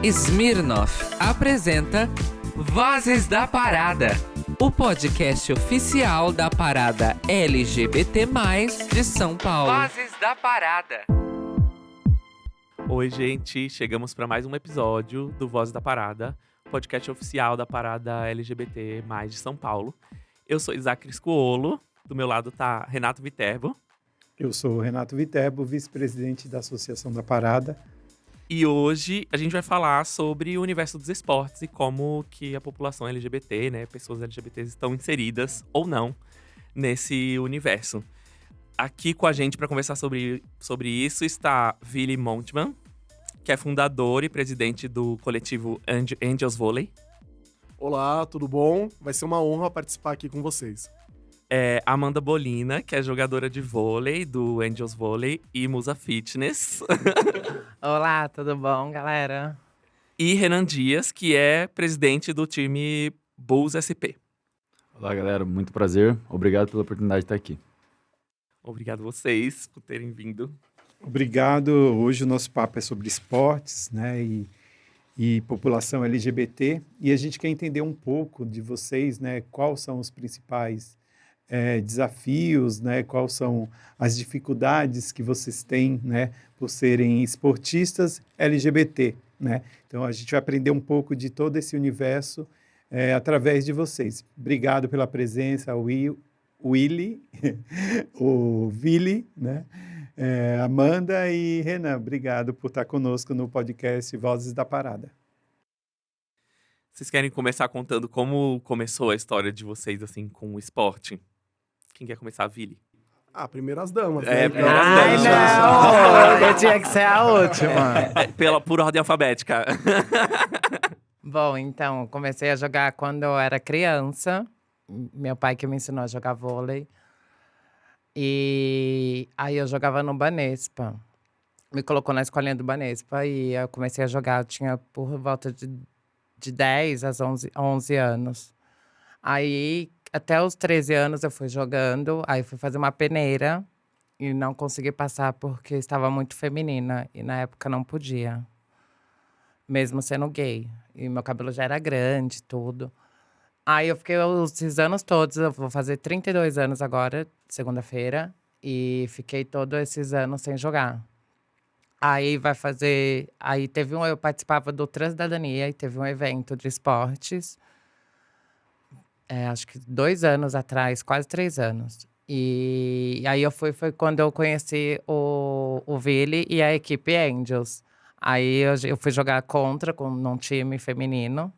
Smirnoff apresenta Vozes da Parada, o podcast oficial da parada LGBT+, de São Paulo. Vozes da Parada. Oi, gente, chegamos para mais um episódio do Vozes da Parada, podcast oficial da parada LGBT+, de São Paulo. Eu sou Isaac Criscuolo, do meu lado tá Renato Viterbo. Eu sou o Renato Viterbo, vice-presidente da Associação da Parada. E hoje a gente vai falar sobre o universo dos esportes e como que a população LGBT, né, pessoas LGBTs estão inseridas ou não nesse universo. Aqui com a gente para conversar sobre isso está Vili Montman, que é fundador e presidente do coletivo Angels Volley. Olá, tudo bom? Vai ser uma honra participar aqui com vocês. Amanda Bolina, que é jogadora de vôlei do Angels Volley e Musa Fitness. Olá, tudo bom, galera? E Renan Dias, que é presidente do time Bulls SP. Olá, galera. Muito prazer. Obrigado pela oportunidade de estar aqui. Obrigado a vocês por terem vindo. Obrigado. Hoje o nosso papo é sobre esportes, né, e população LGBT. E a gente quer entender um pouco de vocês, né, quais são os principais desafios, né, quais são as dificuldades que vocês têm, né, por serem esportistas LGBT, né? Então a gente vai aprender um pouco de todo esse universo através de vocês. Obrigado pela presença, Willy, o Vili, né? Amanda e Renan, obrigado por estar conosco no podcast Vozes da Parada. Vocês querem começar contando como começou a história de vocês, assim, com o esporte? Quem quer começar, Vili? Primeiro as damas. Primeiro Ai, as damas. não! Eu tinha que ser a última. Por ordem alfabética. Bom, então, comecei a jogar quando eu era criança. Meu pai que me ensinou a jogar vôlei. E aí eu jogava no Banespa. Me colocou na escolinha do Banespa e eu comecei a jogar. Eu tinha por volta de 10 a 11 anos. Aí, até os 13 anos eu fui jogando. Aí fui fazer uma peneira e não consegui passar porque estava muito feminina. E na época não podia, mesmo sendo gay. E meu cabelo já era grande e tudo. Aí eu fiquei esses anos todos, eu vou fazer 32 anos agora, segunda-feira. E fiquei todos esses anos sem jogar. Aí eu participava do Transcidadania e teve um evento de esportes. Acho que 2 anos atrás, quase 3 anos. E aí foi quando eu conheci o Vili e a equipe Angels. Aí eu fui jogar num time feminino,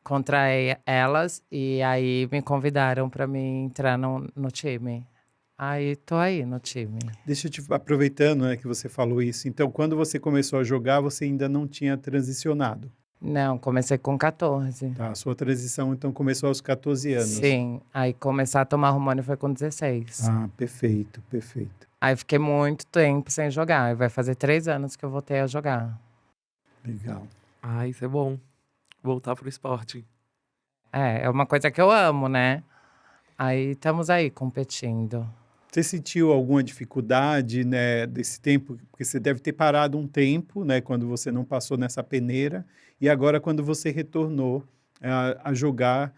contra elas. E aí me convidaram para mim entrar no time. Aí tô aí no time. Deixa eu aproveitando, né, que você falou isso. Então, quando você começou a jogar, você ainda não tinha transicionado? Não, comecei com 14. Tá, a sua transição, então, começou aos 14 anos. Sim, aí começar a tomar hormônio foi com 16. Ah, perfeito, perfeito. Aí fiquei muito tempo sem jogar. Vai fazer 3 anos que eu voltei a jogar. Legal. Isso é bom. Voltar pro esporte. É uma coisa que eu amo, né? Aí estamos aí competindo. Você sentiu alguma dificuldade, né, desse tempo? Porque você deve ter parado um tempo, né, quando você não passou nessa peneira. E agora, quando você retornou a jogar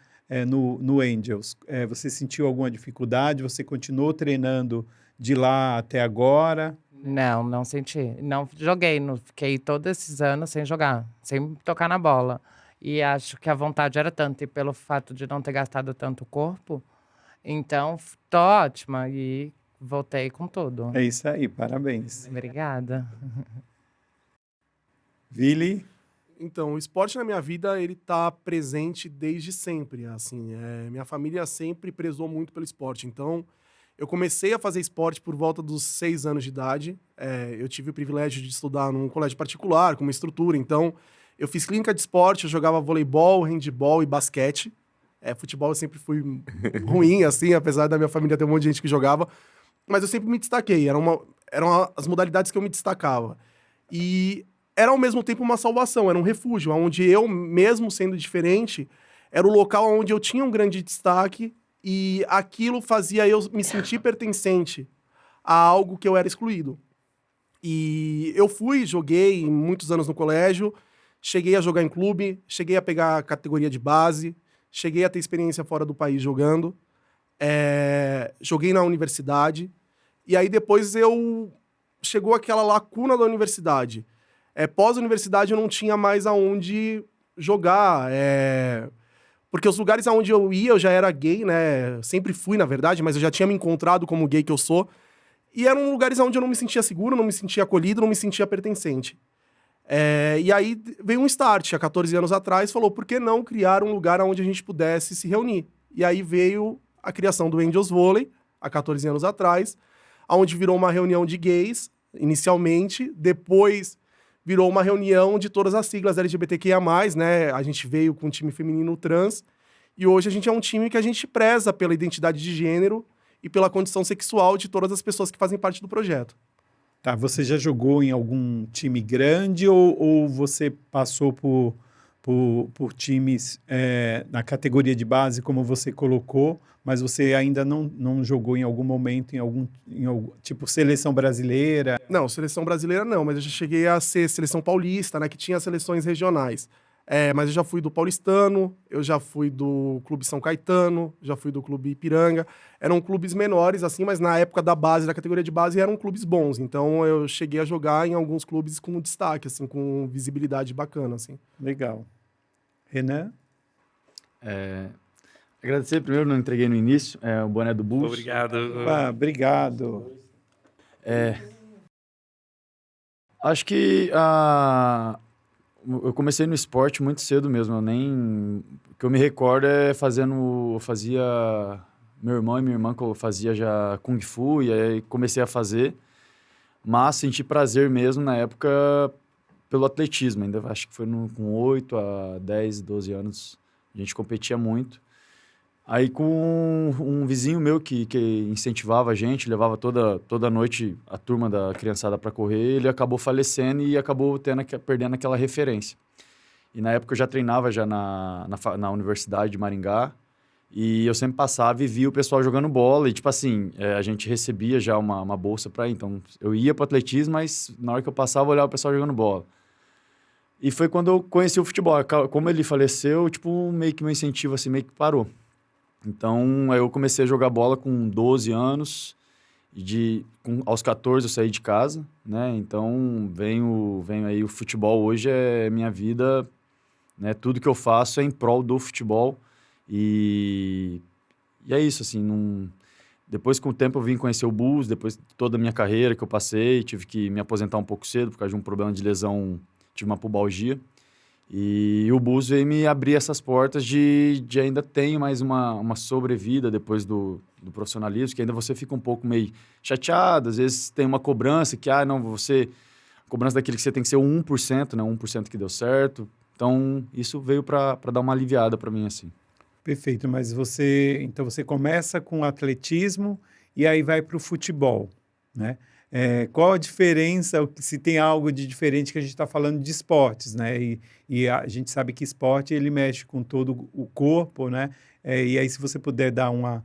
no Angels, você sentiu alguma dificuldade? Você continuou treinando de lá até agora? Não senti. Não joguei. Fiquei todos esses anos sem jogar, sem tocar na bola. E acho que a vontade era tanto. E pelo fato de não ter gastado tanto corpo, então tô ótima. E voltei com tudo. É isso aí, parabéns. Obrigada. Vili? Então, o esporte na minha vida, ele tá presente desde sempre, assim. Minha família sempre prezou muito pelo esporte. Então, eu comecei a fazer esporte por volta dos 6 anos de idade. Eu tive o privilégio de estudar num colégio particular, com uma estrutura. Então, eu fiz clínica de esporte, eu jogava voleibol, handebol e basquete. Futebol eu sempre fui ruim, assim, apesar da minha família ter um monte de gente que jogava. Mas eu sempre me destaquei, eram as modalidades que eu me destacava. E era ao mesmo tempo uma salvação, era um refúgio, onde eu, mesmo sendo diferente, era o local onde eu tinha um grande destaque e aquilo fazia eu me sentir pertencente a algo que eu era excluído. E eu joguei muitos anos no colégio, cheguei a jogar em clube, cheguei a pegar a categoria de base, cheguei a ter experiência fora do país jogando, joguei na universidade, e aí depois chegou aquela lacuna da universidade. Pós-universidade eu não tinha mais aonde jogar, porque os lugares aonde eu ia, eu já era gay, né? Sempre fui, na verdade, mas eu já tinha me encontrado como gay que eu sou. E eram lugares onde eu não me sentia seguro, não me sentia acolhido, não me sentia pertencente. E aí veio um start, há 14 anos atrás, falou, por que não criar um lugar onde a gente pudesse se reunir? E aí veio a criação do Angels Vôlei, há 14 anos atrás, onde virou uma reunião de gays, inicialmente, depois virou uma reunião de todas as siglas LGBTQIA+, né? A gente veio com um time feminino trans, e hoje a gente é um time que a gente preza pela identidade de gênero e pela condição sexual de todas as pessoas que fazem parte do projeto. Tá, você já jogou em algum time grande ou você passou por times na categoria de base, como você colocou, mas você ainda não jogou em algum momento em algum tipo seleção brasileira? Não, seleção brasileira não, mas eu já cheguei a ser seleção paulista, né, que tinha seleções regionais. Mas eu já fui do Paulistano, eu já fui do Clube São Caetano, já fui do Clube Ipiranga. Eram clubes menores, assim, mas na época da base, da categoria de base, eram clubes bons. Então eu cheguei a jogar em alguns clubes com destaque, assim, com visibilidade bacana, assim. Legal. Renan? Agradecer primeiro, não entreguei no início, o boné do Bulls. Obrigado. Obrigado. Acho que eu comecei no esporte muito cedo mesmo. O que eu me recordo meu irmão e minha irmã fazia já Kung Fu, e aí comecei a fazer. Mas senti prazer mesmo na época pelo atletismo. Ainda acho que foi com 8 a 10, 12 anos. A gente competia muito. Aí com um vizinho meu que incentivava a gente, levava toda noite a turma da criançada para correr, ele acabou falecendo e acabou perdendo aquela referência. E na época eu já treinava já na Universidade de Maringá, e eu sempre passava e via o pessoal jogando bola, e tipo assim, a gente recebia já uma bolsa para ir. Então eu ia para atletismo, mas na hora que eu passava eu olhava o pessoal jogando bola. E foi quando eu conheci o futebol. Como ele faleceu, tipo, meio que meu incentivo assim, meio que parou. Então, aí eu comecei a jogar bola com 12 anos, aos 14 eu saí de casa, né? Então, venho aí, o futebol hoje é minha vida, né? Tudo que eu faço é em prol do futebol. E é isso, assim, depois com o tempo eu vim conhecer o Bulls, depois de toda a minha carreira que eu passei, tive que me aposentar um pouco cedo por causa de um problema de lesão, tive uma pubalgia. E o Bulls veio me abrir essas portas de ainda ter mais uma sobrevida depois do profissionalismo, que ainda você fica um pouco meio chateado, às vezes tem uma cobrança que, cobrança daquele que você tem que ser o 1%, né? 1% que deu certo. Então, isso veio para dar uma aliviada para mim, assim. Perfeito, mas então você começa com atletismo e aí vai para o futebol, né? Qual a diferença, se tem algo de diferente, que a gente está falando de esportes, né? E a gente sabe que esporte, ele mexe com todo o corpo, né? E aí, se você puder dar uma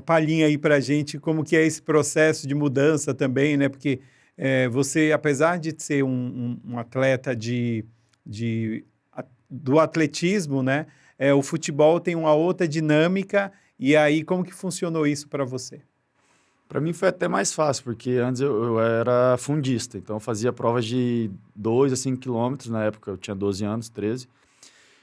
palhinha aí para a gente, como que é esse processo de mudança também, né? Porque você, apesar de ser um atleta do atletismo, né? O futebol tem uma outra dinâmica, e aí como que funcionou isso para você? Para mim foi até mais fácil, porque antes eu era fundista, então eu fazia provas de 2 a 5 quilômetros, na época eu tinha 12 anos, 13.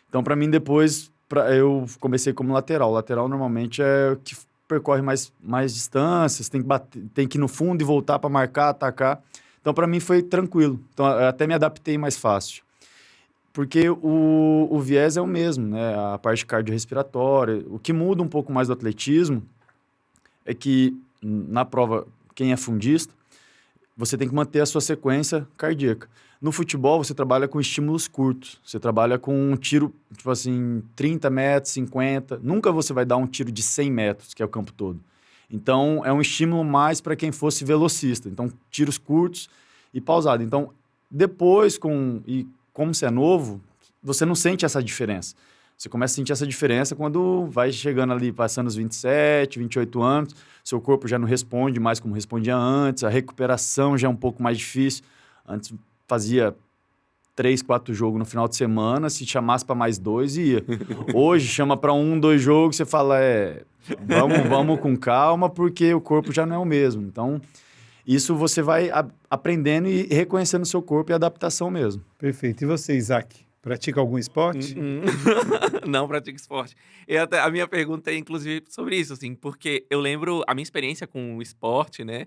Então para mim depois, eu comecei como lateral. O lateral normalmente é o que percorre mais distâncias, tem que ir no fundo e voltar para marcar, atacar. Então para mim foi tranquilo, então eu até me adaptei mais fácil. Porque o viés é o mesmo, né? A parte cardiorrespiratória. O que muda um pouco mais do atletismo é que na prova, quem é fundista, você tem que manter a sua sequência cardíaca. No futebol, você trabalha com estímulos curtos. Você trabalha com um tiro, tipo assim, 30 metros, 50. Nunca você vai dar um tiro de 100 metros, que é o campo todo. Então, é um estímulo mais para quem fosse velocista. Então, tiros curtos e pausados. Então, depois, como você é novo, você não sente essa diferença. Você começa a sentir essa diferença quando vai chegando ali, passando os 27, 28 anos, seu corpo já não responde mais como respondia antes, a recuperação já é um pouco mais difícil. Antes fazia 3, 4 jogos no final de semana, se chamasse para mais 2, ia. Hoje, chama para 1, 2 jogos, você fala, vamos com calma, porque o corpo já não é o mesmo. Então, isso você vai aprendendo e reconhecendo o seu corpo e adaptação mesmo. Perfeito. E você, Isaac? Pratica algum esporte? Não pratico esporte. A minha pergunta é, inclusive, sobre isso, assim, porque eu lembro a minha experiência com o esporte, né?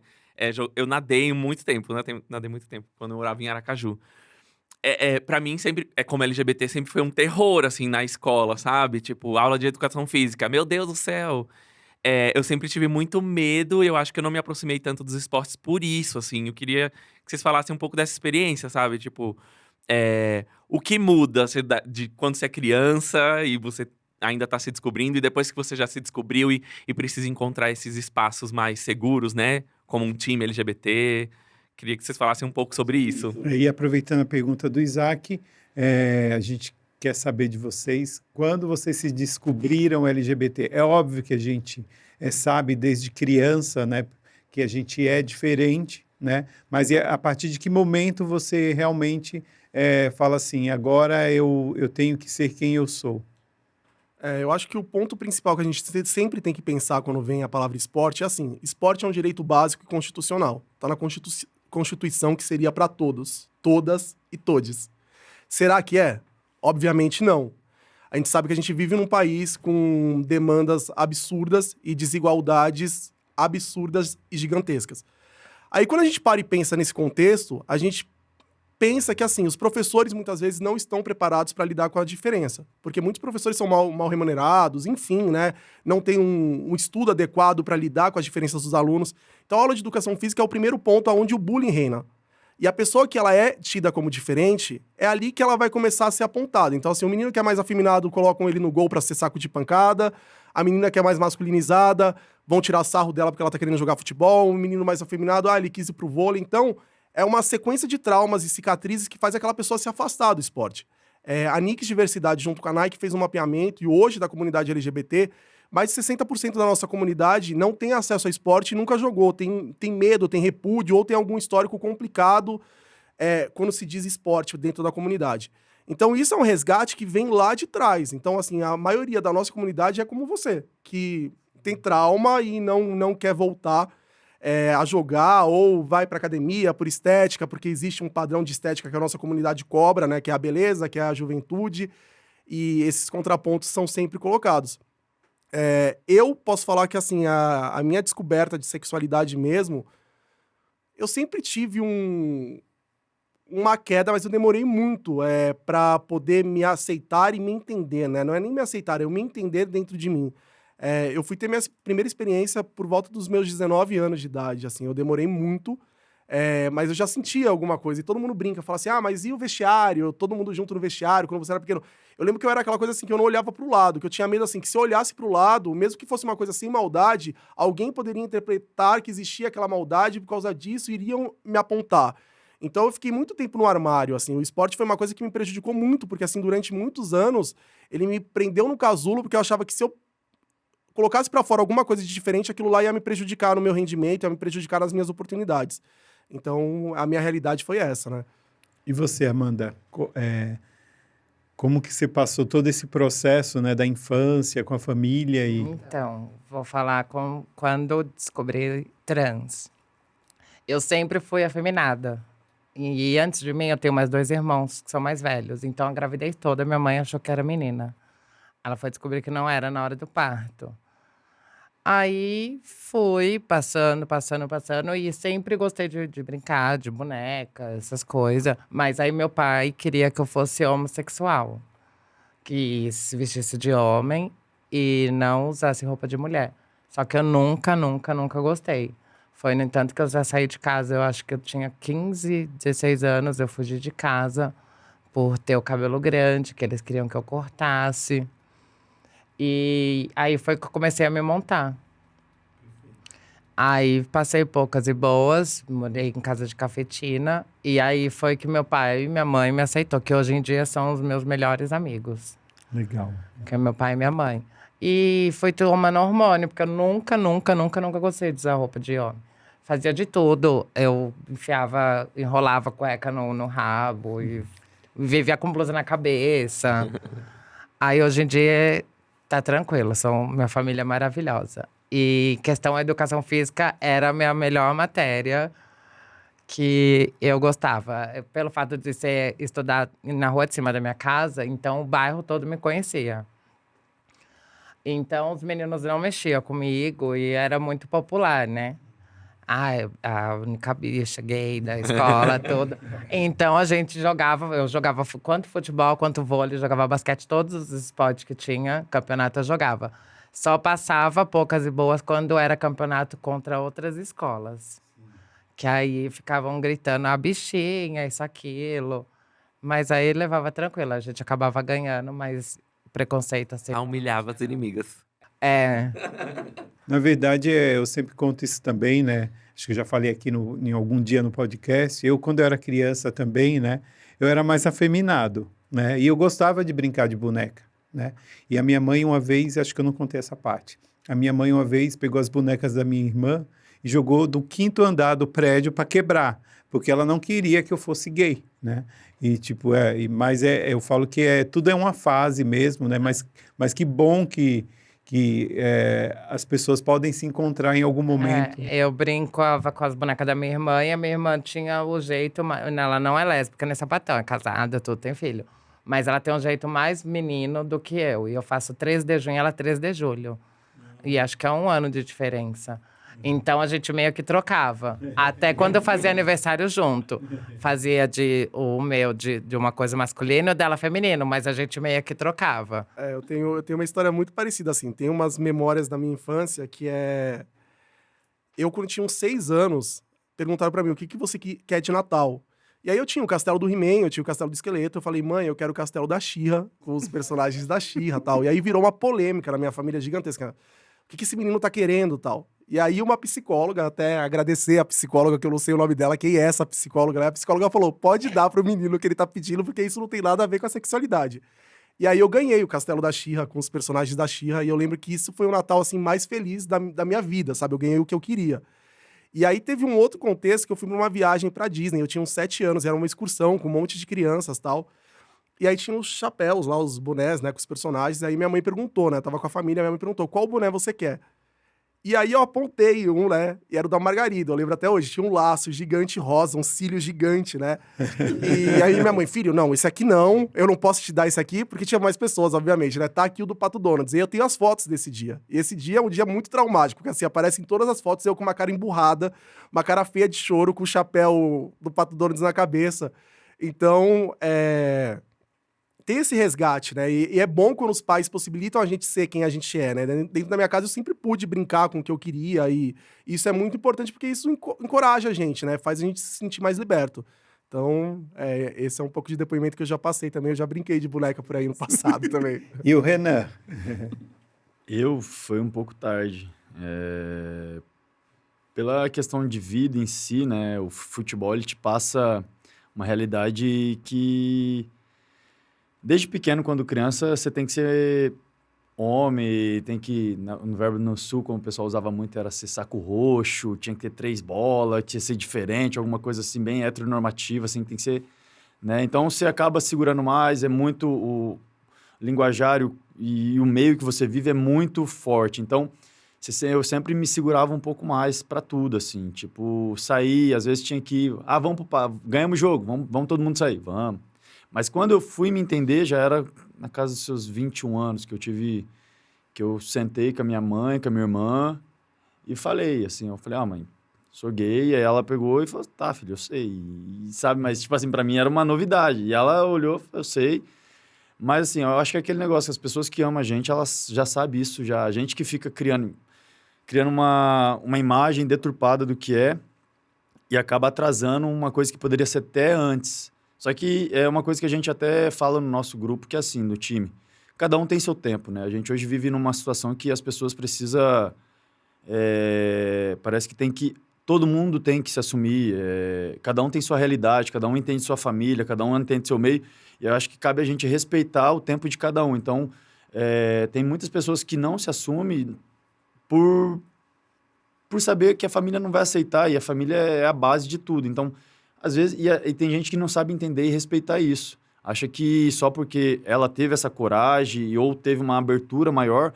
Eu nadei muito tempo, nadei muito tempo, quando eu morava em Aracaju. Pra mim, sempre, como LGBT, sempre foi um terror, assim, na escola, sabe? Tipo, aula de educação física. Meu Deus do céu! Eu sempre tive muito medo e eu acho que eu não me aproximei tanto dos esportes por isso, assim. Eu queria que vocês falassem um pouco dessa experiência, sabe? Tipo, o que muda de quando você é criança e você ainda tá se descobrindo e depois que você já se descobriu e precisa encontrar esses espaços mais seguros, né? Como um time LGBT. Queria que vocês falassem um pouco sobre isso. E aproveitando a pergunta do Isaac, a gente quer saber de vocês, quando vocês se descobriram LGBT? É óbvio que a gente sabe desde criança, né, que a gente é diferente, né? Mas a partir de que momento você realmente fala assim, agora eu tenho que ser quem eu sou? Eu acho que o ponto principal que a gente sempre tem que pensar quando vem a palavra esporte é assim, esporte é um direito básico e constitucional. Está na Constituição que seria para todos, todas e todes. Será que é? Obviamente não. A gente sabe que a gente vive num país com demandas absurdas e desigualdades absurdas e gigantescas. Aí quando a gente para e pensa nesse contexto, a gente pensa que assim, os professores muitas vezes não estão preparados para lidar com a diferença. Porque muitos professores são mal remunerados, enfim, né? Não tem um estudo adequado para lidar com as diferenças dos alunos. Então a aula de educação física é o primeiro ponto onde o bullying reina. E a pessoa que ela é tida como diferente, é ali que ela vai começar a ser apontada. Então, assim, o menino que é mais afeminado, colocam ele no gol para ser saco de pancada. A menina que é mais masculinizada, vão tirar sarro dela porque ela tá querendo jogar futebol. O menino mais afeminado, ele quis ir pro vôlei. Então, é uma sequência de traumas e cicatrizes que faz aquela pessoa se afastar do esporte. A Nix Diversidade, junto com a Nike, fez um mapeamento, e hoje, da comunidade LGBT, mais de 60% da nossa comunidade não tem acesso a esporte e nunca jogou. Tem medo, tem repúdio ou tem algum histórico complicado quando se diz esporte dentro da comunidade. Então, isso é um resgate que vem lá de trás. Então, assim, a maioria da nossa comunidade é como você, que tem trauma e não quer voltar a jogar ou vai para academia por estética, porque existe um padrão de estética que a nossa comunidade cobra, né? Que é a beleza, que é a juventude. E esses contrapontos são sempre colocados. Eu posso falar que, assim, a minha descoberta de sexualidade mesmo, eu sempre tive uma queda, mas eu demorei muito para poder me aceitar e me entender, né? Não é nem me aceitar, é eu me entender dentro de mim. Eu fui ter minha primeira experiência por volta dos meus 19 anos de idade, assim, eu demorei muito, mas eu já sentia alguma coisa, e todo mundo brinca, fala assim, mas e o vestiário? Todo mundo junto no vestiário, quando você era pequeno. Eu lembro que eu era aquela coisa assim, que eu não olhava pro lado, que eu tinha medo, assim, que se eu olhasse pro lado, mesmo que fosse uma coisa sem maldade, alguém poderia interpretar que existia aquela maldade, por causa disso, iriam me apontar. Então eu fiquei muito tempo no armário, assim, o esporte foi uma coisa que me prejudicou muito, porque assim, durante muitos anos, ele me prendeu no casulo, porque eu achava que se eu colocasse pra fora alguma coisa de diferente, aquilo lá ia me prejudicar no meu rendimento, ia me prejudicar nas minhas oportunidades. Então, a minha realidade foi essa, né? E você, Amanda, como que você passou todo esse processo, né, da infância, com a família? Então, vou falar quando descobri trans. Eu sempre fui afeminada. E antes de mim, eu tenho mais 2 irmãos, que são mais velhos. Então, a gravidez toda, minha mãe achou que era menina. Ela foi descobrir que não era na hora do parto. Aí, fui passando, e sempre gostei de brincar, de boneca, essas coisas. Mas aí, meu pai queria que eu fosse homossexual. Que se vestisse de homem e não usasse roupa de mulher. Só que eu nunca gostei. Foi, no entanto, que eu já saí de casa. Eu acho que eu tinha 15, 16 anos. Eu fugi de casa por ter o cabelo grande, que eles queriam que eu cortasse. E aí foi que eu comecei a me montar. Aí passei poucas e boas, morei em casa de cafetina. E aí foi que meu pai e minha mãe me aceitou, que hoje em dia são os meus melhores amigos. Legal. Que é meu pai e minha mãe. E foi tomando hormônio, porque eu nunca gostei de usar roupa de homem. Fazia de tudo. Eu enrolava cueca no rabo e vivia com blusa na cabeça. Aí hoje em dia tá tranquilo, minha família é maravilhosa. E questão educação física era a minha melhor matéria que eu gostava. Pelo fato de estudar na rua de cima da minha casa, então o bairro todo me conhecia. Então os meninos não mexiam comigo e era muito popular, né? A única bicha gay da escola toda. Então a gente eu jogava quanto futebol, quanto vôlei, jogava basquete, todos os esportes que tinha, campeonato eu jogava. Só passava poucas e boas quando era campeonato contra outras escolas. Que aí ficavam gritando, a bichinha, isso, aquilo. Mas aí levava tranquilo, a gente acabava ganhando, mas preconceito assim. Humilhava as inimigas. É. Na verdade, eu sempre conto isso também, né? Acho que eu já falei aqui em algum dia no podcast. Eu, quando eu era criança também, né? Eu era mais afeminado, né? E eu gostava de brincar de boneca, né? E a minha mãe, uma vez, acho que eu não contei essa parte. A minha mãe, uma vez, pegou as bonecas da minha irmã e jogou do 5º andar do prédio para quebrar, porque ela não queria que eu fosse gay, né? E, tipo, mas eu falo que tudo é uma fase mesmo, né? Mas que bom que as pessoas podem se encontrar em algum momento. Eu brincava com as bonecas da minha irmã e a minha irmã tinha o jeito. Ela não é lésbica nem sapatão, é casada, tudo, tem filho. Mas ela tem um jeito mais menino do que eu. E eu faço 13 de junho, ela 13 de julho. E acho que é 1 ano de diferença. Então a gente meio que trocava. Até quando eu fazia aniversário junto. Fazia o meu de uma coisa masculina e o dela feminino, mas a gente meio que trocava. Eu tenho uma história muito parecida, assim. Tem umas memórias da minha infância que eu, quando tinha uns 6 anos, perguntaram pra mim o que você quer de Natal. E aí eu tinha o castelo do He-Man, eu tinha o castelo do Esqueleto. Eu falei, mãe, eu quero o castelo da She-Ra, com os personagens da She-Ra e tal. E aí virou uma polêmica na minha família gigantesca. O que esse menino tá querendo tal? E aí uma psicóloga, até agradecer a psicóloga, que eu não sei o nome dela, quem é essa psicóloga, né? A psicóloga falou, pode dar pro menino que ele tá pedindo, porque isso não tem nada a ver com a sexualidade. E aí eu ganhei o castelo da She-Ra, com os personagens da She-Ra, e eu lembro que isso foi o Natal, assim, mais feliz da minha vida, sabe? Eu ganhei o que eu queria. E aí teve um outro contexto que eu fui numa viagem pra Disney, eu tinha uns 7 anos, era uma excursão com um monte de crianças e tal. E aí tinha os chapéus lá, os bonés, né, com os personagens, e aí minha mãe perguntou, né, tava com a família, minha mãe perguntou, qual boné você quer? E aí eu apontei um, né? E era o da Margarida, eu lembro até hoje. Tinha um laço gigante rosa, um cílio gigante, né? E aí minha mãe, filho, não, esse aqui não. Eu não posso te dar esse aqui, porque tinha mais pessoas, obviamente, né? Tá aqui o do Pato Donald. E eu tenho as fotos desse dia. E esse dia é um dia muito traumático, porque assim, aparecem todas as fotos, eu com uma cara emburrada, uma cara feia de choro, com o chapéu do Pato Donald na cabeça. Então, tem esse resgate, né? E é bom quando os pais possibilitam a gente ser quem a gente é, né? Dentro da minha casa eu sempre pude brincar com o que eu queria e isso é muito importante porque isso encoraja a gente, né? Faz a gente se sentir mais liberto. Então, esse é um pouco de depoimento que eu já passei também. Eu já brinquei de boneca por aí no passado também. E o Renan? Foi um pouco tarde. Pela questão de vida em si, né? O futebol, ele te passa uma realidade que... Desde pequeno, quando criança, você tem que ser homem, tem que... No verbo no sul, como o pessoal usava muito, era ser saco roxo, tinha que ter 3 bolas, tinha que ser diferente, alguma coisa assim, bem heteronormativa, assim, tem que ser... Né? Então, você acaba segurando mais, é muito... O linguajário e o meio que você vive é muito forte. Então, eu sempre me segurava um pouco mais para tudo, assim. Tipo, sair, às vezes tinha que ir... ganhamos o jogo, vamos todo mundo sair, vamos. Mas quando eu fui me entender, já era na casa dos seus 21 anos que eu sentei com a minha mãe, com a minha irmã e falei, assim, mãe, sou gay. E aí ela pegou e falou, tá, filho, eu sei. E, sabe, mas, tipo assim, pra mim era uma novidade. E ela olhou, eu sei. Mas, assim, eu acho que é aquele negócio, as pessoas que amam a gente, elas já sabem isso, já. A gente que fica criando uma imagem deturpada do que é e acaba atrasando uma coisa que poderia ser até antes. Só que é uma coisa que a gente até fala no nosso grupo, que é assim, no time. Cada um tem seu tempo, né? A gente hoje vive numa situação que as pessoas precisam... parece que todo mundo tem que se assumir. Cada um tem sua realidade, cada um entende sua família, cada um entende seu meio. E eu acho que cabe a gente respeitar o tempo de cada um. Então, tem muitas pessoas que não se assumem por saber que a família não vai aceitar. E a família é a base de tudo. Então... Às vezes, e tem gente que não sabe entender e respeitar isso. Acha que só porque ela teve essa coragem ou teve uma abertura maior,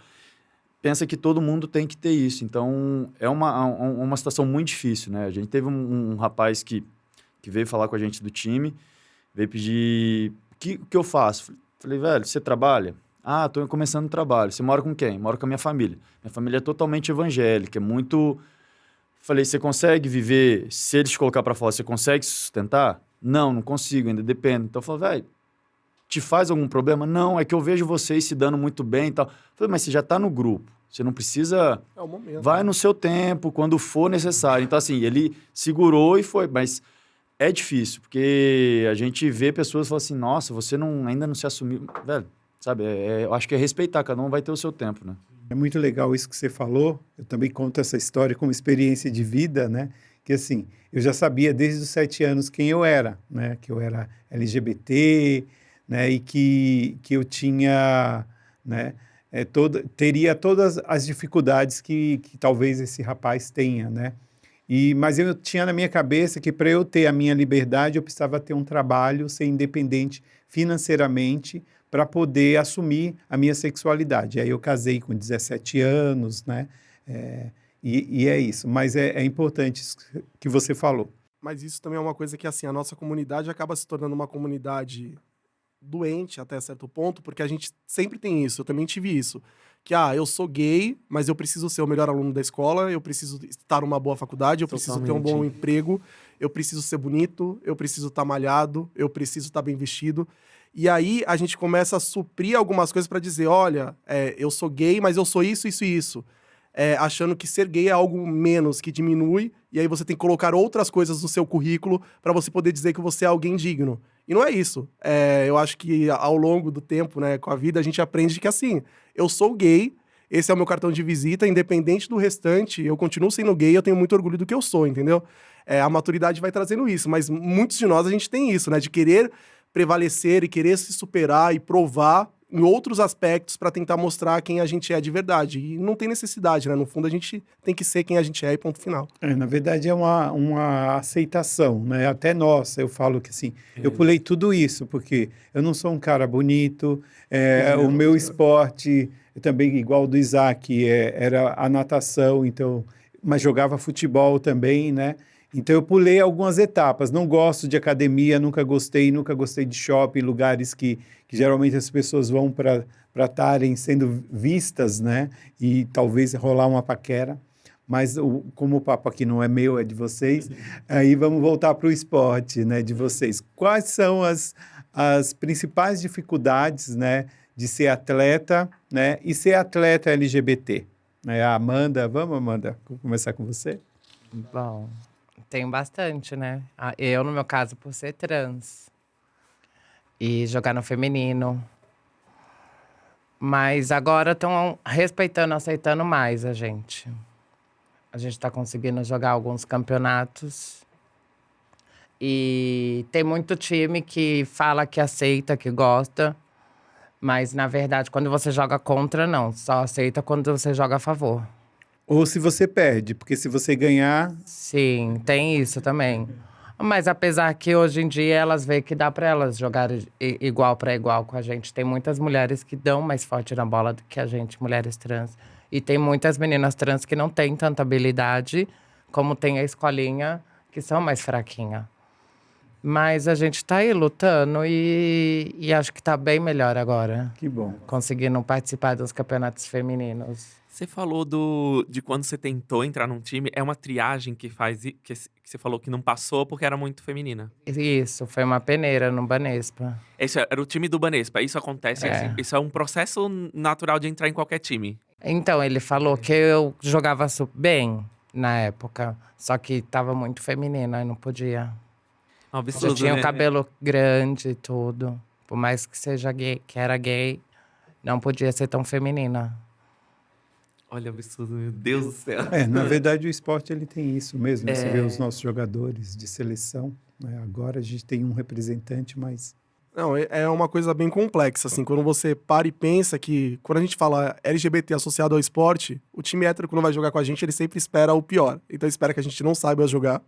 pensa que todo mundo tem que ter isso. Então, é uma situação muito difícil, né? A gente teve um rapaz que veio falar com a gente do time, veio pedir, o que eu faço? Falei, velho, você trabalha? Ah, tô começando o trabalho. Você mora com quem? Moro com a minha família. Minha família é totalmente evangélica, é muito... Falei, você consegue viver, se eles te colocar pra fora, você consegue se sustentar? Não consigo, ainda depende. Então, eu falei, velho, te faz algum problema? Não, é que eu vejo vocês se dando muito bem e tal. Falei, mas você já tá no grupo, você não precisa... É o momento. Vai no seu tempo, quando for necessário. Então, assim, ele segurou e foi, mas é difícil, porque a gente vê pessoas e fala assim, nossa, você ainda não se assumiu. Velho, sabe, eu acho que é respeitar, cada um vai ter o seu tempo, né? É muito legal isso que você falou. Eu também conto essa história como experiência de vida, né? Que assim, eu já sabia desde os 7 anos quem eu era, né? Que eu era LGBT, né? E que eu tinha, né? Teria todas as dificuldades que talvez esse rapaz tenha, né? Mas eu tinha na minha cabeça que para eu ter a minha liberdade, eu precisava ter um trabalho, ser independente financeiramente para poder assumir a minha sexualidade. Aí eu casei com 17 anos, né? E é isso. Mas é importante isso que você falou. Mas isso também é uma coisa que, assim, a nossa comunidade acaba se tornando uma comunidade doente até certo ponto, porque a gente sempre tem isso. Eu também tive isso. Que, eu sou gay, mas eu preciso ser o melhor aluno da escola, eu preciso estar numa boa faculdade, eu preciso ter um bom emprego, eu preciso ser bonito, eu preciso estar malhado, eu preciso estar bem vestido. E aí a gente começa a suprir algumas coisas para dizer, olha, eu sou gay, mas eu sou isso, isso e isso. Achando que ser gay é algo menos, que diminui, e aí você tem que colocar outras coisas no seu currículo para você poder dizer que você é alguém digno. E não é isso. Eu acho que ao longo do tempo, né, com a vida, a gente aprende que assim, eu sou gay, esse é o meu cartão de visita, independente do restante, eu continuo sendo gay, eu tenho muito orgulho do que eu sou, entendeu? A maturidade vai trazendo isso, mas muitos de nós a gente tem isso, né, de querer prevalecer e querer se superar e provar em outros aspectos para tentar mostrar quem a gente é de verdade. E não tem necessidade, né? No fundo, a gente tem que ser quem a gente é e ponto final. Na verdade, é uma aceitação, né? Até nós, eu falo que assim, eu pulei tudo isso, porque eu não sou um cara bonito, o meu esporte, também igual do Isaac, era a natação, então, mas jogava futebol também, né? Então, eu pulei algumas etapas. Não gosto de academia, nunca gostei de shopping, lugares que geralmente as pessoas vão para estarem sendo vistas, né? E talvez rolar uma paquera. Mas como o papo aqui não é meu, é de vocês, aí vamos voltar para o esporte, né? De vocês. Quais são as principais dificuldades, né? De ser atleta, né? E ser atleta LGBT? A Amanda, vamos, Amanda? Vou começar com você. Bom, tem bastante, né? Eu, no meu caso, por ser trans. E jogar no feminino. Mas agora estão respeitando, aceitando mais a gente. A gente está conseguindo jogar alguns campeonatos. E tem muito time que fala que aceita, que gosta. Mas, na verdade, quando você joga contra, não. Só aceita quando você joga a favor. Ou se você perde, porque se você ganhar... Sim, tem isso também. Mas apesar que hoje em dia elas veem que dá para elas jogarem igual para igual com a gente. Tem muitas mulheres que dão mais forte na bola do que a gente, mulheres trans. E tem muitas meninas trans que não têm tanta habilidade, como tem a escolinha, que são mais fraquinha. Mas a gente tá aí lutando e acho que tá bem melhor agora. Que bom. Conseguindo participar dos campeonatos femininos. Você falou de quando você tentou entrar num time, é uma triagem que você falou que não passou porque era muito feminina. Isso, foi uma peneira no Banespa. Esse era o time do Banespa. Isso acontece, assim, isso é um processo natural de entrar em qualquer time. Então, ele falou que eu jogava bem na época, só que tava muito feminina e não podia. É um absurdo, Eu tinha né? o cabelo grande e tudo. Por mais que seja gay, que era gay, não podia ser tão feminina. Olha, absurdo, meu Deus do céu. Na verdade, o esporte ele tem isso mesmo. Você vê os nossos jogadores de seleção, né? Agora a gente tem um representante, mas... Não, é uma coisa bem complexa, assim, quando você para e pensa que, quando a gente fala LGBT associado ao esporte, o time hétero, quando vai jogar com a gente, ele sempre espera o pior. Então, espera que a gente não saiba jogar,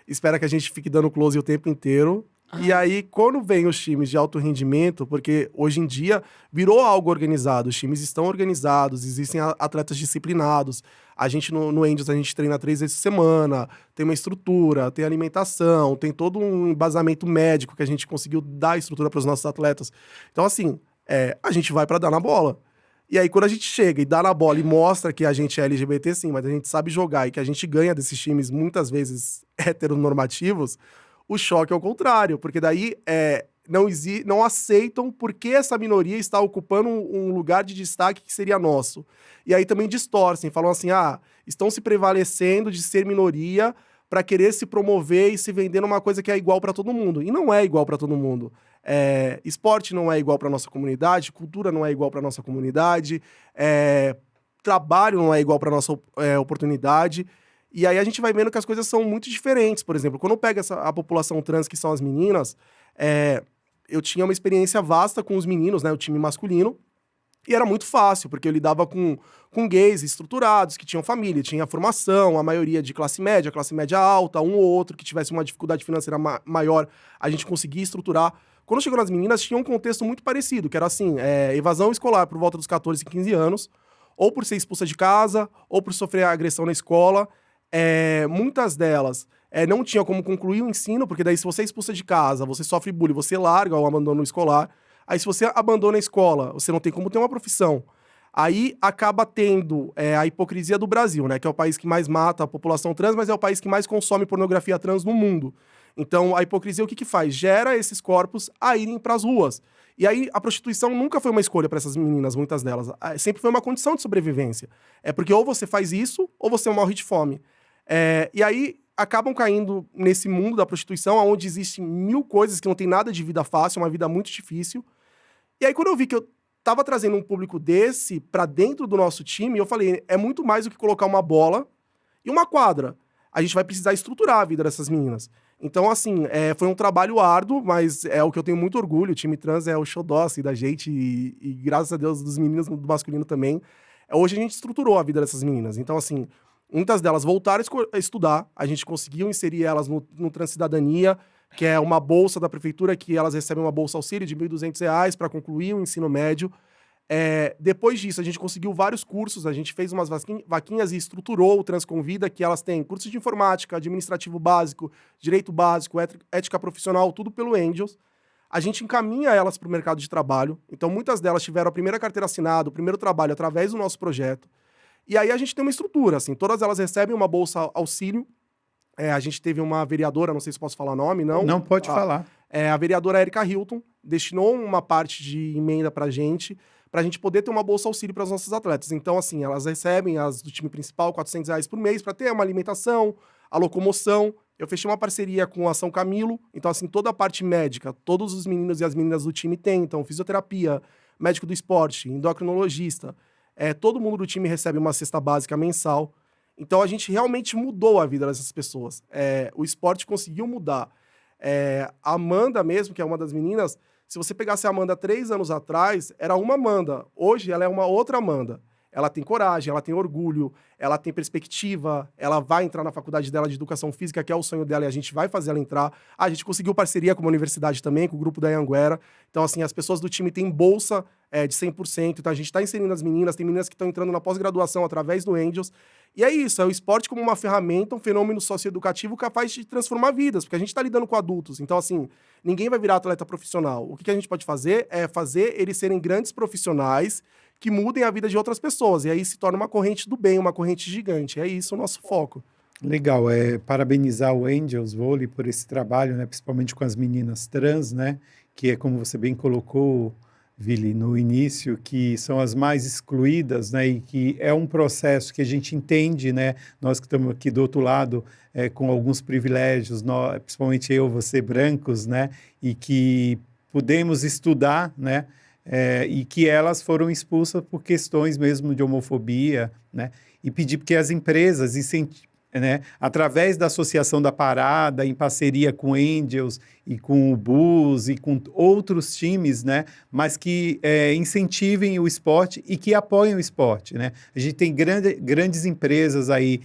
espera que a gente fique dando close o tempo inteiro, E aí, quando vem os times de alto rendimento, porque hoje em dia virou algo organizado, os times estão organizados, existem atletas disciplinados. A gente no Angels, a gente treina 3 vezes por semana, tem uma estrutura, tem alimentação, tem todo um embasamento médico que a gente conseguiu dar estrutura para os nossos atletas. Então, assim, a gente vai para dar na bola. E aí, quando a gente chega e dá na bola e mostra que a gente é LGBT, sim, mas a gente sabe jogar e que a gente ganha desses times, muitas vezes, heteronormativos, o choque é o contrário, porque daí não aceitam porque essa minoria está ocupando um lugar de destaque que seria nosso. E aí também distorcem, falam assim, estão se prevalecendo de ser minoria para querer se promover e se vender numa coisa que é igual para todo mundo. E não é igual para todo mundo. Esporte não é igual para nossa comunidade, cultura não é igual para nossa comunidade, trabalho não é igual para nossa oportunidade. E aí a gente vai vendo que as coisas são muito diferentes. Por exemplo, quando eu pego a população trans, que são as meninas, eu tinha uma experiência vasta com os meninos, né, o time masculino, e era muito fácil, porque eu lidava com gays estruturados, que tinham família, tinha formação, a maioria de classe média alta, um ou outro que tivesse uma dificuldade financeira maior, a gente conseguia estruturar. Quando chegou nas meninas, tinha um contexto muito parecido, que era assim, evasão escolar por volta dos 14, 15 anos, ou por ser expulsa de casa, ou por sofrer agressão na escola. Muitas delas não tinham como concluir o ensino, porque daí se você é expulsa de casa, você sofre bullying, você larga o abandono escolar. Aí se você abandona a escola, você não tem como ter uma profissão. Aí acaba tendo a hipocrisia do Brasil, né? Que é o país que mais mata a população trans, mas é o país que mais consome pornografia trans no mundo. Então a hipocrisia o que faz? Gera esses corpos a irem para as ruas. E aí a prostituição nunca foi uma escolha para essas meninas, muitas delas. Sempre foi uma condição de sobrevivência. Porque ou você faz isso, ou você morre de fome. E aí acabam caindo nesse mundo da prostituição, onde existem 1000 coisas que não tem nada de vida fácil, uma vida muito difícil. E aí quando eu vi que eu tava trazendo um público desse para dentro do nosso time, eu falei, é muito mais do que colocar uma bola e uma quadra. A gente vai precisar estruturar a vida dessas meninas. Então, assim, foi um trabalho árduo, mas é o que eu tenho muito orgulho. O time trans é o xodó assim, da gente e graças a Deus dos meninos, do masculino também. Hoje a gente estruturou a vida dessas meninas. Então, assim, muitas delas voltaram a estudar, a gente conseguiu inserir elas no Transcidadania, que é uma bolsa da prefeitura, que elas recebem uma bolsa auxílio de R$ 1.200 para concluir o ensino médio. Depois disso, a gente conseguiu vários cursos, a gente fez umas vaquinhas e estruturou o Transconvida, que elas têm cursos de informática, administrativo básico, direito básico, ética profissional, tudo pelo Angels. A gente encaminha elas para o mercado de trabalho, então muitas delas tiveram a primeira carteira assinada, o primeiro trabalho através do nosso projeto. E aí a gente tem uma estrutura, assim, todas elas recebem uma bolsa auxílio. A gente teve uma vereadora, não sei se posso falar nome, não? Não pode falar. A vereadora Erika Hilton destinou uma parte de emenda pra gente poder ter uma bolsa auxílio para os nossos atletas. Então, assim, elas recebem, as do time principal, R$ 400 por mês para ter uma alimentação, a locomoção. Eu fechei uma parceria com a São Camilo, então, assim, toda a parte médica, todos os meninos e as meninas do time têm, então, fisioterapia, médico do esporte, endocrinologista, todo mundo do time recebe uma cesta básica mensal. Então, a gente realmente mudou a vida dessas pessoas. O esporte conseguiu mudar. A Amanda mesmo, que é uma das meninas, se você pegasse a Amanda 3 anos atrás, era uma Amanda. Hoje, ela é uma outra Amanda. Ela tem coragem, ela tem orgulho, ela tem perspectiva, ela vai entrar na faculdade dela de Educação Física, que é o sonho dela, e a gente vai fazer ela entrar. A gente conseguiu parceria com uma universidade também, com o grupo da Anhanguera. Então, assim, as pessoas do time têm bolsa de 100%. Então, a gente está inserindo as meninas, tem meninas que estão entrando na pós-graduação através do Angels. E é isso, é o esporte como uma ferramenta, um fenômeno socioeducativo capaz de transformar vidas, porque a gente está lidando com adultos. Então, assim, ninguém vai virar atleta profissional. O que a gente pode fazer é fazer eles serem grandes profissionais que mudem a vida de outras pessoas. E aí se torna uma corrente do bem, uma corrente gigante. É isso o nosso foco. Legal, parabenizar o Angels Volley por esse trabalho, né, principalmente com as meninas trans, né, que é como você bem colocou, Vili, no início, que são as mais excluídas, né, e que é um processo que a gente entende, né, nós que estamos aqui do outro lado, com alguns privilégios, principalmente eu, você, brancos, né, e que podemos estudar, né, e que elas foram expulsas por questões mesmo de homofobia, né, e pedir que as empresas né, através da Associação da Parada, em parceria com o Angels e com o Bulls e com outros times, né, mas que incentivem o esporte e que apoiem o esporte, né? A gente tem grandes empresas aí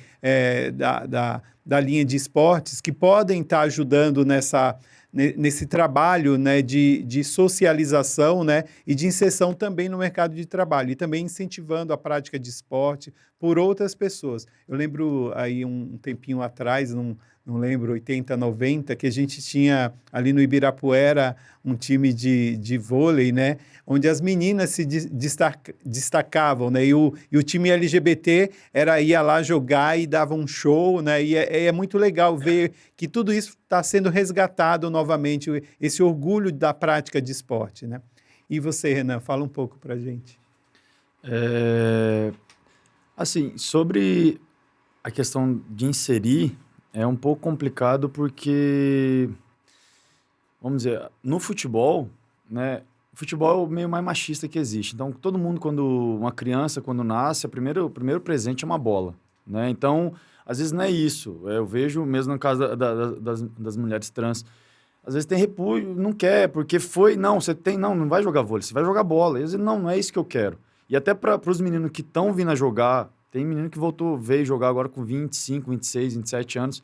da linha de esportes que podem estar ajudando nesse trabalho, né, de socialização, né, e de inserção também no mercado de trabalho, e também incentivando a prática de esporte por outras pessoas. Eu lembro aí um tempinho atrás, não lembro, 80, 90, que a gente tinha ali no Ibirapuera um time de vôlei, né, onde as meninas se destacavam, né, e o time LGBT ia lá jogar e dava um show, né, e é muito legal ver que tudo isso está sendo resgatado novamente, esse orgulho da prática de esporte, né. E você, Renan, fala um pouco para a gente. Assim, sobre a questão de inserir, é um pouco complicado porque, vamos dizer, no futebol, né? O futebol é o meio mais machista que existe. Então, todo mundo, uma criança, quando nasce, o primeiro presente é uma bola, né? Então, às vezes não é isso. Eu vejo mesmo no caso das mulheres trans. Às vezes tem repúdio, não quer, porque não vai jogar vôlei, você vai jogar bola. E às vezes, não é isso que eu quero. E até para os meninos que estão vindo a jogar, tem menino que veio jogar agora com 25, 26, 27 anos,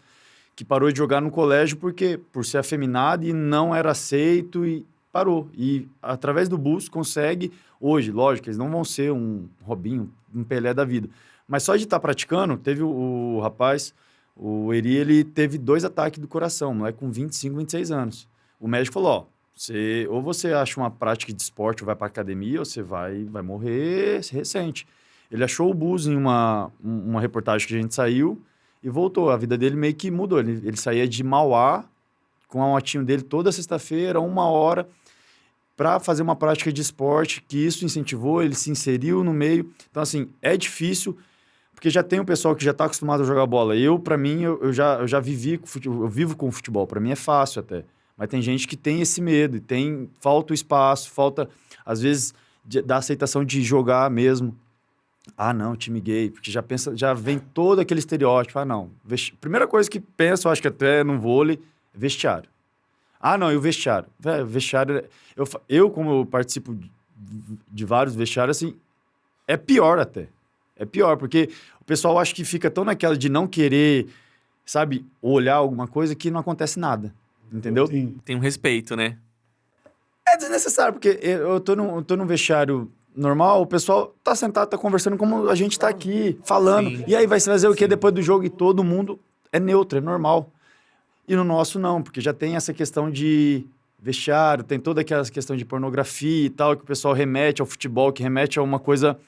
que parou de jogar no colégio por ser afeminado e não era aceito e parou. E através do bus consegue, hoje, lógico, eles não vão ser um Robinho, um Pelé da vida. Mas só de estar praticando, teve o rapaz, o Eri, ele teve 2 ataques do coração, moleque com 25, 26 anos. O médico falou, ou você acha uma prática de esporte ou vai para academia, ou você vai morrer recente. Ele achou o bus em uma reportagem que a gente saiu e voltou. A vida dele meio que mudou. Ele saía de Mauá com a motinho dele toda sexta-feira, 1 hora, para fazer uma prática de esporte, que isso incentivou, ele se inseriu no meio. Então, assim, é difícil, porque já tem o pessoal que já está acostumado a jogar bola. Para mim, eu já vivi com futebol, eu vivo com o futebol. Para mim é fácil até. Mas tem gente que tem esse medo, falta o espaço, falta, às vezes, da aceitação de jogar mesmo. Ah, não, time gay, porque já vem todo aquele estereótipo. Ah, não. Primeira coisa que penso, acho que até no vôlei, vestiário. Ah, não, e o vestiário? Vestiário, como eu participo de vários vestiários, assim, é pior até. É pior, porque o pessoal acha que fica tão naquela de não querer, sabe, olhar alguma coisa que não acontece nada. Entendeu? Sim. Tem um respeito, né? É desnecessário, porque eu tô num vestiário normal, o pessoal tá sentado, tá conversando como a gente tá aqui, falando. Sim. E aí vai fazer o quê depois do jogo? E todo mundo é neutro, é normal. E no nosso não, porque já tem essa questão de vestiário, tem toda aquela questão de pornografia e tal, que o pessoal remete ao futebol, que remete a uma coisa...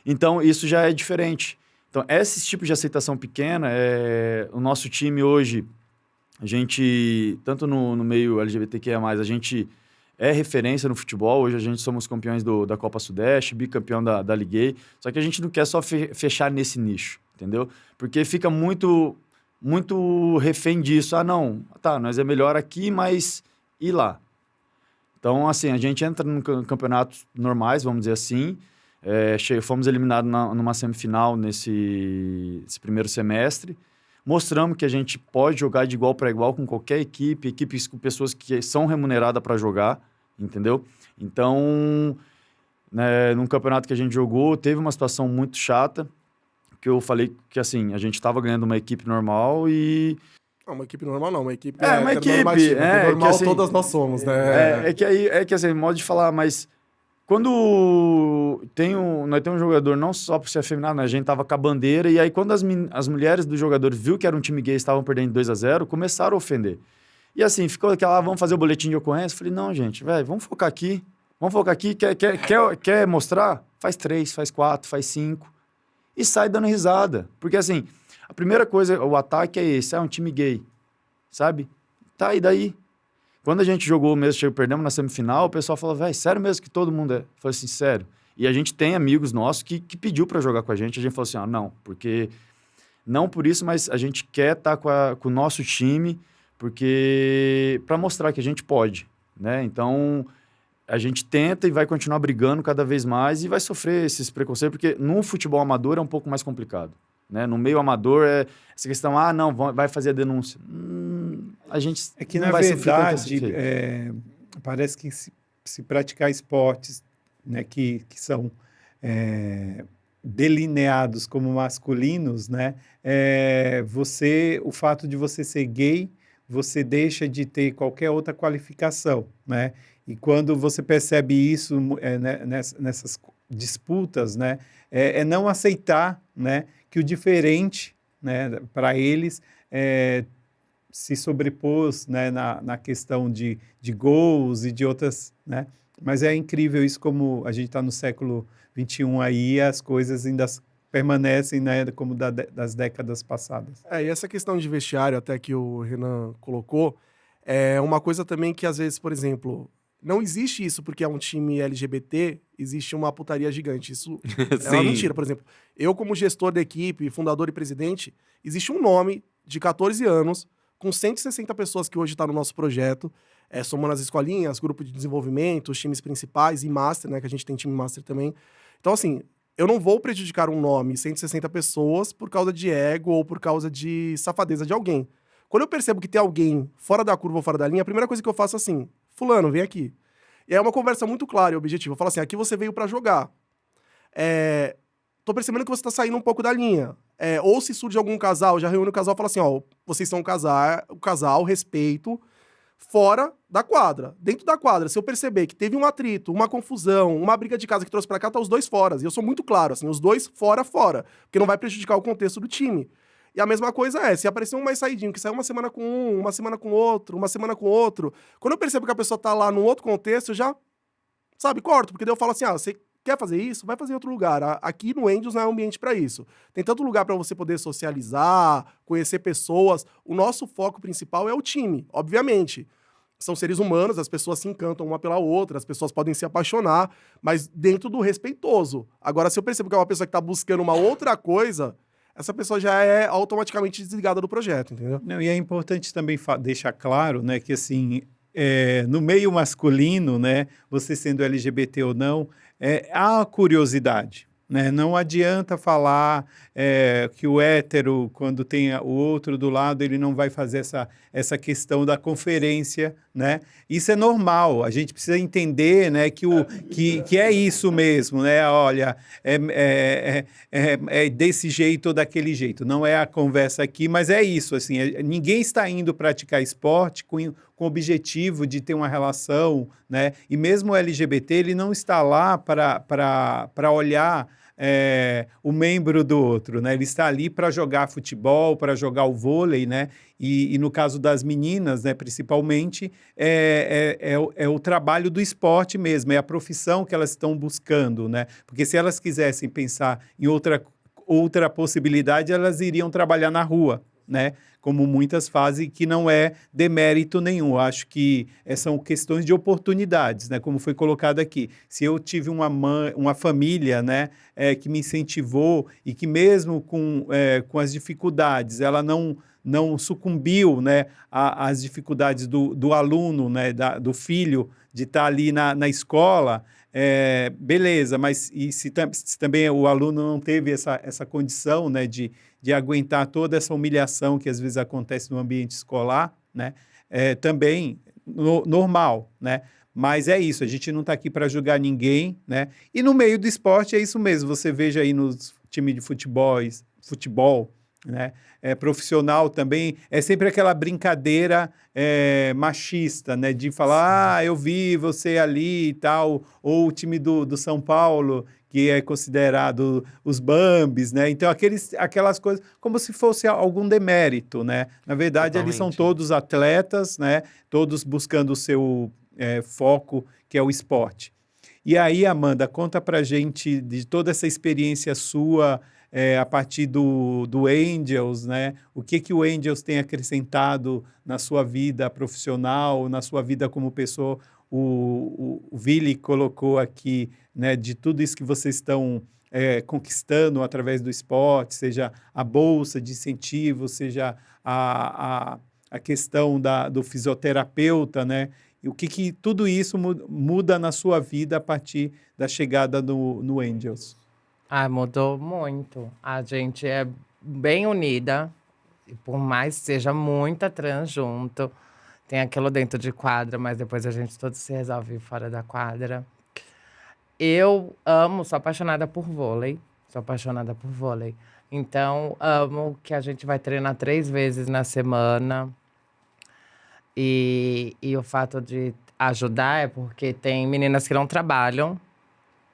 Então, isso já é diferente. Então, esse tipo de aceitação pequena, o nosso time hoje, a gente, tanto no meio LGBTQIA+, a gente é referência no futebol. Hoje a gente somos campeões da Copa Sudeste, bicampeão da Liguei. Só que a gente não quer só fechar nesse nicho, entendeu? Porque fica muito refém disso. Ah, não, tá, nós é melhor aqui, mas e lá? Então, assim, a gente entra em campeonatos normais, vamos dizer assim. Fomos eliminados numa semifinal nesse primeiro semestre. Mostramos que a gente pode jogar de igual para igual com qualquer equipes com pessoas que são remuneradas para jogar, entendeu? Então, né, num campeonato que a gente jogou, teve uma situação muito chata, que eu falei que, assim, a gente estava ganhando uma equipe normal e... Não, uma equipe normal não, uma equipe uma equipe, normal, que, assim, todas nós somos, né? Que assim, modo de falar, mas... Quando nós temos um jogador, não só por ser afeminado, né? A gente tava com a bandeira, e aí quando as mulheres do jogador viu que era um time gay e estavam perdendo 2-0, começaram a ofender. E assim, ficou aquela, vamos fazer o boletim de ocorrência? Falei, não, gente, velho, vamos focar aqui, quer mostrar? Faz 3, faz 4, faz 5, e sai dando risada. Porque assim, a primeira coisa, o ataque é esse, é um time gay, sabe? Tá, e daí? Quando a gente jogou mesmo, perdemos na semifinal, o pessoal falou, velho, sério mesmo que todo mundo é? Eu falei assim, sério. E a gente tem amigos nossos que pediu para jogar com a gente falou assim, não, porque... Não por isso, mas a gente quer estar com o nosso time, porque... para mostrar que a gente pode, né? Então, a gente tenta e vai continuar brigando cada vez mais e vai sofrer esses preconceitos, porque no futebol amador é um pouco mais complicado, né? No meio amador, essa questão, não, vai fazer a denúncia. A gente que, não na vai verdade, parece que se praticar esportes, né, que são delineados como masculinos, né, o fato de você ser gay, você deixa de ter qualquer outra qualificação, né? E quando você percebe isso nessas disputas, né, é não aceitar, né, que o diferente, né, para eles se sobrepôs, né, na questão de gols e de outras, né? Mas é incrível isso, como a gente está no século XXI aí, as coisas ainda permanecem, né, como das décadas passadas. E essa questão de vestiário, até que o Renan colocou, é uma coisa também que, às vezes, por exemplo, não existe isso porque é um time LGBT, existe uma putaria gigante. Isso é uma Sim. mentira. Por exemplo, eu, como gestor da equipe, fundador e presidente, existe um nome de 14 anos, com 160 pessoas que hoje está no nosso projeto, somando as escolinhas, grupo de desenvolvimento, os times principais e master, né, que a gente tem time master também. Então, assim, eu não vou prejudicar um nome, 160 pessoas, por causa de ego ou por causa de safadeza de alguém. Quando eu percebo que tem alguém fora da curva ou fora da linha, a primeira coisa que eu faço é assim: fulano, vem aqui. E é uma conversa muito clara e objetiva. Eu falo assim: aqui você veio pra jogar. Tô percebendo que você tá saindo um pouco da linha. Ou se surge algum casal, já reúne o casal e fala assim: ó, vocês são um casal, respeito, fora da quadra. Dentro da quadra, se eu perceber que teve um atrito, uma confusão, uma briga de casa que trouxe pra cá, tá os dois fora. E eu sou muito claro, assim, os dois fora. Porque não vai prejudicar o contexto do time. E a mesma coisa se aparecer um mais saidinho, que saiu uma semana com um, uma semana com outro, uma semana com outro, quando eu percebo que a pessoa tá lá num outro contexto, eu já, sabe, corto. Porque daí eu falo assim: você quer fazer isso? Vai fazer em outro lugar. Aqui no Angels não é ambiente para isso. Tem tanto lugar para você poder socializar, conhecer pessoas. O nosso foco principal é o time, obviamente. São seres humanos, as pessoas se encantam uma pela outra, as pessoas podem se apaixonar, mas dentro do respeitoso. Agora, se eu percebo que é uma pessoa que tá buscando uma outra coisa, essa pessoa já é automaticamente desligada do projeto, entendeu? Não, e é importante também deixar claro, né, que assim, no meio masculino, né, você sendo LGBT ou não, há curiosidade, né? Não adianta falar que o hétero, quando tem o outro do lado, ele não vai fazer essa questão da conferência, né? Isso é normal, a gente precisa entender, né, que é isso mesmo, né? Olha, é desse jeito ou daquele jeito. Não é a conversa aqui, mas é isso, assim, ninguém está indo praticar esporte com o objetivo de ter uma relação, né? E mesmo o LGBT, ele não está lá para olhar o membro do outro, né? Ele está ali para jogar futebol, para jogar o vôlei, né? E no caso das meninas, né, principalmente, é o trabalho do esporte mesmo, é a profissão que elas estão buscando, né? Porque se elas quisessem pensar em outra possibilidade, elas iriam trabalhar na rua, né? Como muitas fazem, que não é demérito nenhum. Eu acho que são questões de oportunidades, né? Como foi colocado aqui. Se eu tive uma família, né, que me incentivou e que mesmo com as dificuldades, ela não sucumbiu, né, às dificuldades do aluno, né, do filho, de estar ali na escola, beleza, mas se também o aluno não teve essa condição, né, de aguentar toda essa humilhação que às vezes acontece no ambiente escolar, né, também normal, né? Mas é isso, a gente não está aqui para julgar ninguém, né? E no meio do esporte é isso mesmo, você veja aí nos times de futebol, né? Profissional também, é sempre aquela brincadeira machista, né? De falar, eu vi você ali e tal, ou o time do São Paulo, que é considerado os Bambis, né? Então, aquelas coisas, como se fosse algum demérito, né? Na verdade, eles são todos atletas, né? Todos buscando o seu foco, que é o esporte. E aí, Amanda, conta pra gente de toda essa experiência sua, a partir do Angels, né? O que o Angels tem acrescentado na sua vida profissional, na sua vida como pessoa. O Vili colocou aqui, né, de tudo isso que vocês estão conquistando através do esporte, seja a bolsa de incentivo, seja a questão do fisioterapeuta, né? E o que tudo isso muda na sua vida a partir da chegada no Angels? Mudou muito. A gente é bem unida, e por mais que seja muita trans junto, tem aquilo dentro de quadra, mas depois a gente todo se resolve fora da quadra. Eu sou apaixonada por vôlei. Então, amo que a gente vai treinar 3 vezes na semana. E o fato de ajudar é porque tem meninas que não trabalham.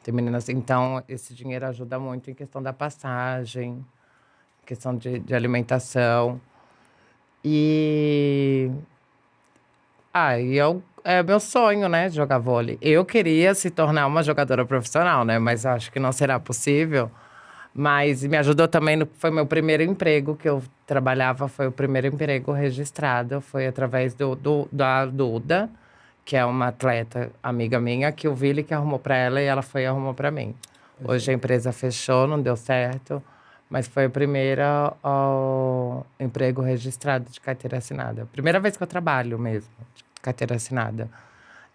Tem meninas, então esse dinheiro ajuda muito em questão da passagem, questão de alimentação. E é meu sonho, né, jogar vôlei. Eu queria se tornar uma jogadora profissional, né, mas acho que não será possível. Mas me ajudou também, foi meu primeiro emprego que eu trabalhava, foi o primeiro emprego registrado, foi através da Duda, que é uma atleta amiga minha, que o Vili que arrumou para ela e ela foi e arrumou para mim. Hoje a empresa fechou, não deu certo, mas foi o primeiro emprego registrado de carteira assinada. Primeira vez que eu trabalho mesmo, de carteira assinada.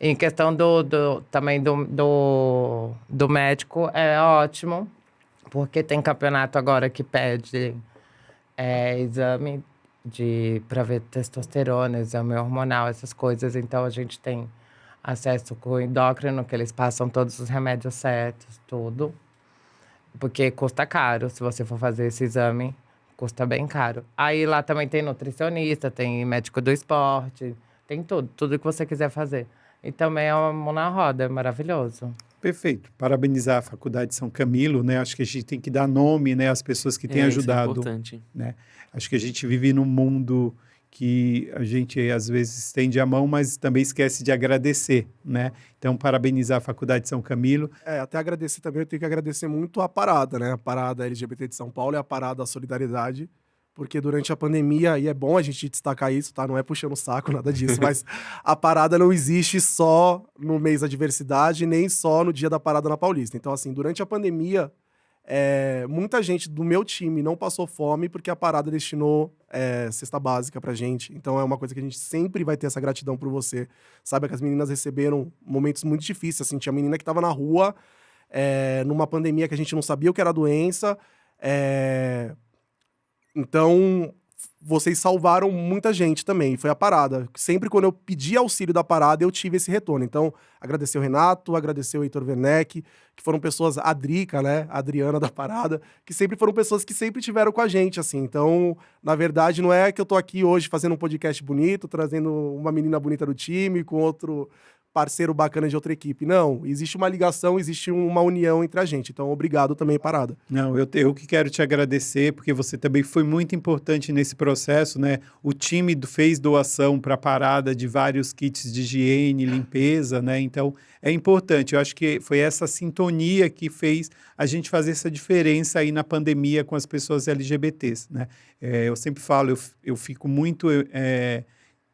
Em questão também do médico, é ótimo, porque tem campeonato agora que pede exame para ver testosterona, exame hormonal, essas coisas. Então, a gente tem acesso com o endócrino, que eles passam todos os remédios certos, tudo. Porque custa caro, se você for fazer esse exame, custa bem caro. Aí lá também tem nutricionista, tem médico do esporte, tem tudo que você quiser fazer. E também é uma mão na roda, é maravilhoso. Perfeito. Parabenizar a Faculdade São Camilo, né? Acho que a gente tem que dar nome, né, às pessoas que têm ajudado. Isso é importante. Né? Acho que a gente vive num mundo que a gente às vezes estende a mão, mas também esquece de agradecer, né? Então, parabenizar a Faculdade São Camilo. Até agradecer também, eu tenho que agradecer muito a parada, né? A parada LGBT de São Paulo e a parada da solidariedade, porque durante a pandemia, e é bom a gente destacar isso, tá? Não é puxando o saco, nada disso, mas a parada não existe só no mês da diversidade, nem só no dia da parada na Paulista. Então, assim, durante a pandemia, muita gente do meu time não passou fome porque a parada destinou cesta básica pra gente. Então, é uma coisa que a gente sempre vai ter essa gratidão por você. Sabe que as meninas receberam momentos muito difíceis, assim, tinha menina que tava na rua, numa pandemia que a gente não sabia o que era a doença, Então, vocês salvaram muita gente também, foi a parada. Sempre quando eu pedi auxílio da parada, eu tive esse retorno. Então, agradecer o Renato, agradecer o Heitor Werneck, que foram pessoas, a Drica, né, a Adriana da parada, que sempre foram pessoas que sempre tiveram com a gente, assim. Então, na verdade, não é que eu tô aqui hoje fazendo um podcast bonito, trazendo uma menina bonita do time, com outro parceiro bacana de outra equipe. Não, existe uma ligação, existe uma união entre a gente. Então, obrigado também, parada. Não, eu que quero te agradecer, porque você também foi muito importante nesse processo, né? O time fez doação para a parada de vários kits de higiene, limpeza, né? Então, é importante. Eu acho que foi essa sintonia que fez a gente fazer essa diferença aí na pandemia com as pessoas LGBTs, né? Eu sempre falo, eu fico muito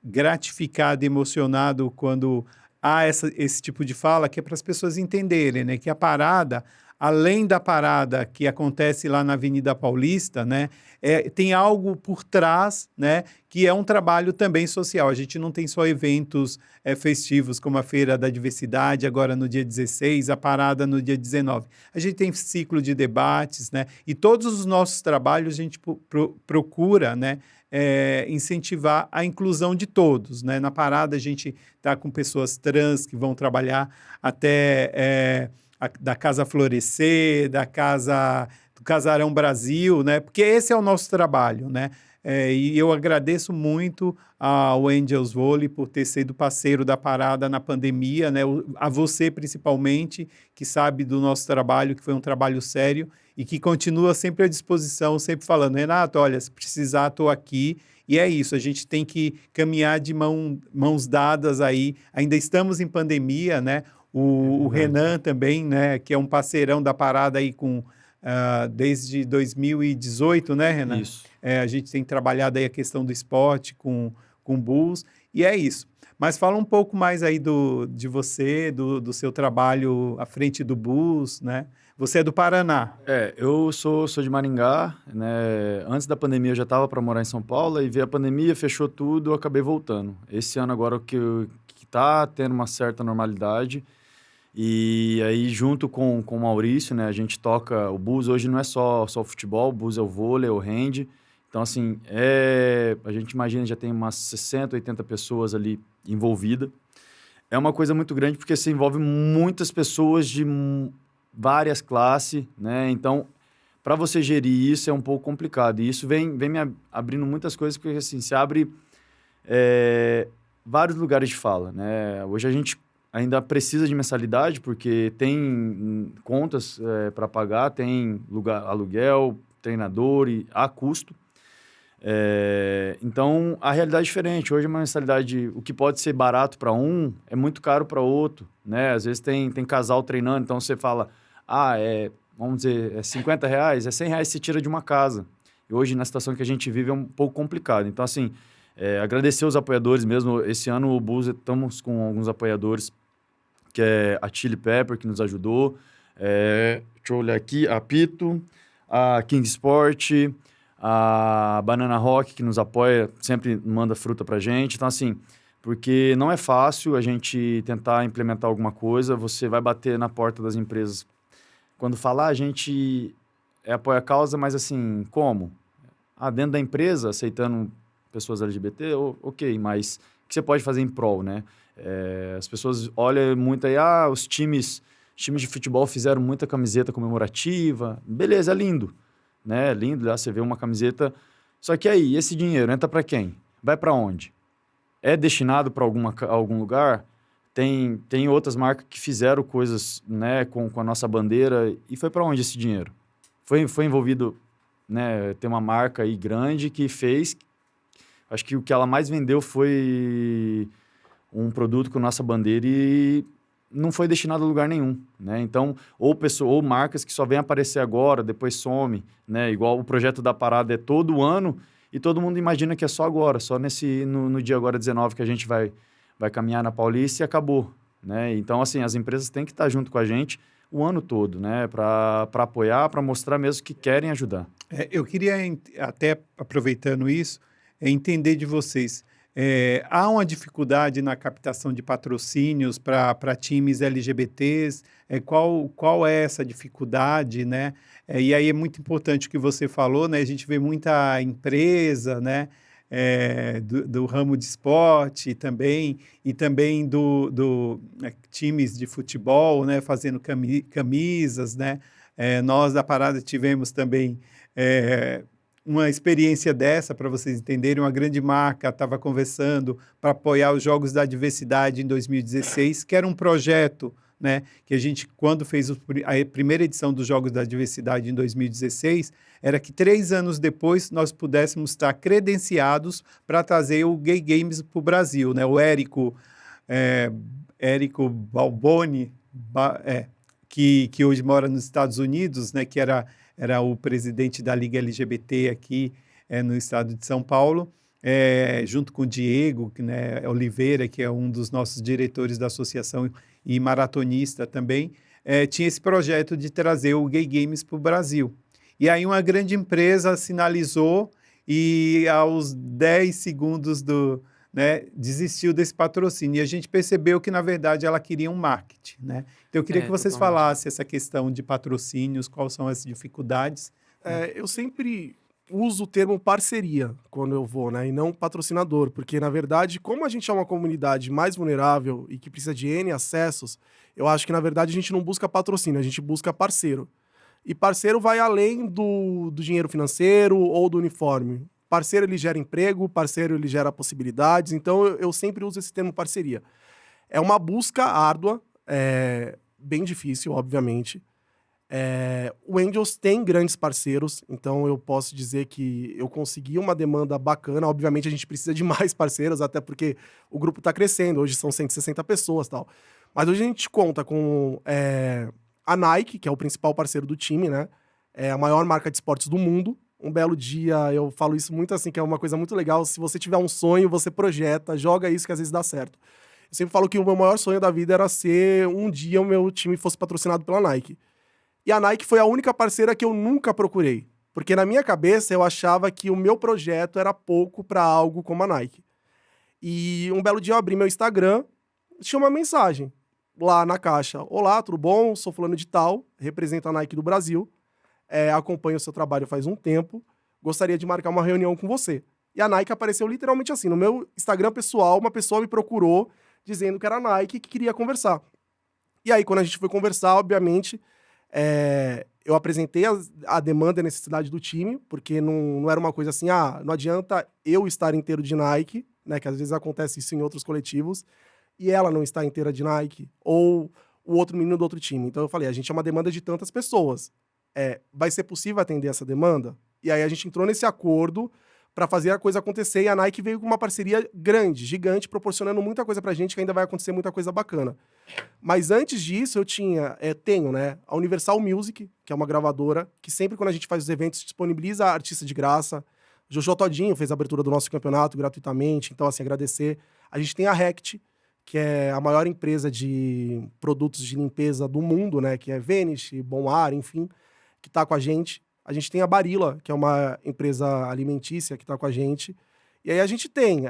gratificado e emocionado quando há esse tipo de fala, que é para as pessoas entenderem, né? Que a parada, além da parada que acontece lá na Avenida Paulista, né? Tem algo por trás, né? Que é um trabalho também social. A gente não tem só eventos festivos, como a Feira da Diversidade, agora no dia 16, a parada no dia 19. A gente tem ciclo de debates, né? E todos os nossos trabalhos a gente procura, né? Incentivar a inclusão de todos, né? Na parada a gente está com pessoas trans que vão trabalhar até da Casa Florescer, do Casarão Brasil, né? Porque esse é o nosso trabalho, né? E eu agradeço muito ao Angels Vôlei por ter sido parceiro da parada na pandemia, né? A você, principalmente, que sabe do nosso trabalho, que foi um trabalho sério e que continua sempre à disposição, sempre falando, Renato, olha, se precisar, estou aqui. E é isso, a gente tem que caminhar de mãos dadas aí. Ainda estamos em pandemia, né? O Renan também, né? Que é um parceirão da parada aí desde 2018, né, Renan? Isso. A gente tem trabalhado aí a questão do esporte com Bulls, e é isso. Mas fala um pouco mais aí de você, do seu trabalho à frente do Bulls, né? Você é do Paraná. Eu sou de Maringá, né? Antes da pandemia eu já estava para morar em São Paulo, e veio a pandemia, fechou tudo, eu acabei voltando. Esse ano agora que tá tendo uma certa normalidade, e aí junto com o Maurício, né? A gente toca, o Bulls hoje não é só o futebol, o Bulls é o vôlei, é o hand. Então, assim, a gente imagina, já tem umas 60, 80 pessoas ali envolvidas. É uma coisa muito grande porque se envolve muitas pessoas de várias classes, né? Então, para você gerir isso é um pouco complicado. E isso vem me abrindo muitas coisas, porque assim, se abre vários lugares de fala, né? Hoje a gente ainda precisa de mensalidade, porque tem contas para pagar, tem aluguel, treinador e há custo. Então, a realidade é diferente. Hoje, uma mensalidade, o que pode ser barato para um, é muito caro para outro, né? Às vezes tem casal treinando, então você fala, vamos dizer, é R$50, é R$100 se tira de uma casa. E hoje, na situação que a gente vive, é um pouco complicado. Então, assim, agradecer os apoiadores mesmo. Esse ano, o Bulls, estamos com alguns apoiadores, que é a Chili Pepper, que nos ajudou. Deixa eu olhar aqui, a Pito, a King Sport, a Banana Rock, que nos apoia, sempre manda fruta pra gente. Então, assim, porque não é fácil a gente tentar implementar alguma coisa, você vai bater na porta das empresas. Quando falar, a gente apoia a causa, mas assim, como? Dentro da empresa, aceitando pessoas LGBT, ok, mas o que você pode fazer em prol, né? As pessoas olham muito aí, os times de futebol fizeram muita camiseta comemorativa. Beleza, é lindo, né? É lindo, lá você vê uma camiseta. Só que aí, esse dinheiro entra para quem? Vai para onde? É destinado para algum lugar? Tem outras marcas que fizeram coisas, né, com a nossa bandeira. E foi para onde esse dinheiro? Foi envolvido, né? Tem uma marca aí grande que fez. Acho que o que ela mais vendeu foi um produto com nossa bandeira e não foi destinado a lugar nenhum, né? Então, ou marcas que só vêm aparecer agora, depois some, né? Igual o projeto da parada é todo ano e todo mundo imagina que é só agora, só no dia agora 19 que a gente vai caminhar na Paulista e acabou, né? Então, assim, as empresas têm que estar junto com a gente o ano todo, né? Para apoiar, para mostrar mesmo que querem ajudar. Eu queria, até aproveitando isso, entender de vocês. Há uma dificuldade na captação de patrocínios para times LGBTs? Qual é essa dificuldade, né? E aí é muito importante o que você falou, né? A gente vê muita empresa, né? Do ramo de esporte e também do times de futebol, né? Fazendo camisas, né? Nós da Parada tivemos também uma experiência dessa, para vocês entenderem. Uma grande marca estava conversando para apoiar os Jogos da Diversidade em 2016, que era um projeto, né, que a gente, quando fez a primeira edição dos Jogos da Diversidade em 2016, era que 3 anos depois nós pudéssemos estar credenciados para trazer o Gay Games para o Brasil, né? O Érico Balboni, que hoje mora nos Estados Unidos, né, que era o presidente da Liga LGBT aqui no estado de São Paulo, junto com o Diego, né, Oliveira, que é um dos nossos diretores da associação e maratonista também, tinha esse projeto de trazer o Gay Games para o Brasil. E aí uma grande empresa sinalizou e aos 10 segundos desistiu desse patrocínio. E a gente percebeu que, na verdade, ela queria um marketing, né? Então, eu queria que vocês falassem essa questão de patrocínios, quais são as dificuldades. Eu sempre uso o termo parceria quando eu vou, né? E não patrocinador, porque, na verdade, como a gente é uma comunidade mais vulnerável e que precisa de N acessos, eu acho que, na verdade, a gente não busca patrocínio, a gente busca parceiro. E parceiro vai além do dinheiro financeiro ou do uniforme. Parceiro, ele gera emprego, parceiro, ele gera possibilidades. Então, eu sempre uso esse termo parceria. É uma busca árdua, bem difícil, obviamente. O Angels tem grandes parceiros, então eu posso dizer que eu consegui uma demanda bacana. Obviamente, a gente precisa de mais parceiros, até porque o grupo está crescendo. Hoje são 160 pessoas e tal. Mas hoje a gente conta com a Nike, que é o principal parceiro do time, né? É a maior marca de esportes do mundo. Um belo dia, eu falo isso muito assim, que é uma coisa muito legal. Se você tiver um sonho, você projeta, joga isso que às vezes dá certo. Eu sempre falo que o meu maior sonho da vida era ser um dia o meu time fosse patrocinado pela Nike. E a Nike foi a única parceira que eu nunca procurei. Porque na minha cabeça eu achava que o meu projeto era pouco para algo como a Nike. E um belo dia eu abri meu Instagram, tinha uma mensagem lá na caixa. Olá, tudo bom? Sou fulano de tal, represento a Nike do Brasil. Acompanho o seu trabalho faz um tempo, gostaria de marcar uma reunião com você. E a Nike apareceu literalmente assim, no meu Instagram pessoal, uma pessoa me procurou dizendo que era a Nike e que queria conversar. E aí, quando a gente foi conversar, obviamente, eu apresentei a demanda e a necessidade do time, porque não era uma coisa assim, não adianta eu estar inteiro de Nike, né? Que às vezes acontece isso em outros coletivos, e ela não está inteira de Nike, ou o outro menino do outro time. Então eu falei, a gente é uma demanda de tantas pessoas. Vai ser possível atender essa demanda? E aí a gente entrou nesse acordo para fazer a coisa acontecer, e a Nike veio com uma parceria grande, gigante, proporcionando muita coisa pra gente, que ainda vai acontecer muita coisa bacana. Mas antes disso, eu tenho, né, a Universal Music, que é uma gravadora, que sempre quando a gente faz os eventos, disponibiliza artista de graça. Jojo Todinho fez a abertura do nosso campeonato gratuitamente, então, assim, agradecer. A gente tem a Rect, que é a maior empresa de produtos de limpeza do mundo, né, que é Vanish, Bom Ar, enfim, que tá com a gente. A gente tem a Barilla, que é uma empresa alimentícia que está com a gente. E aí a gente tem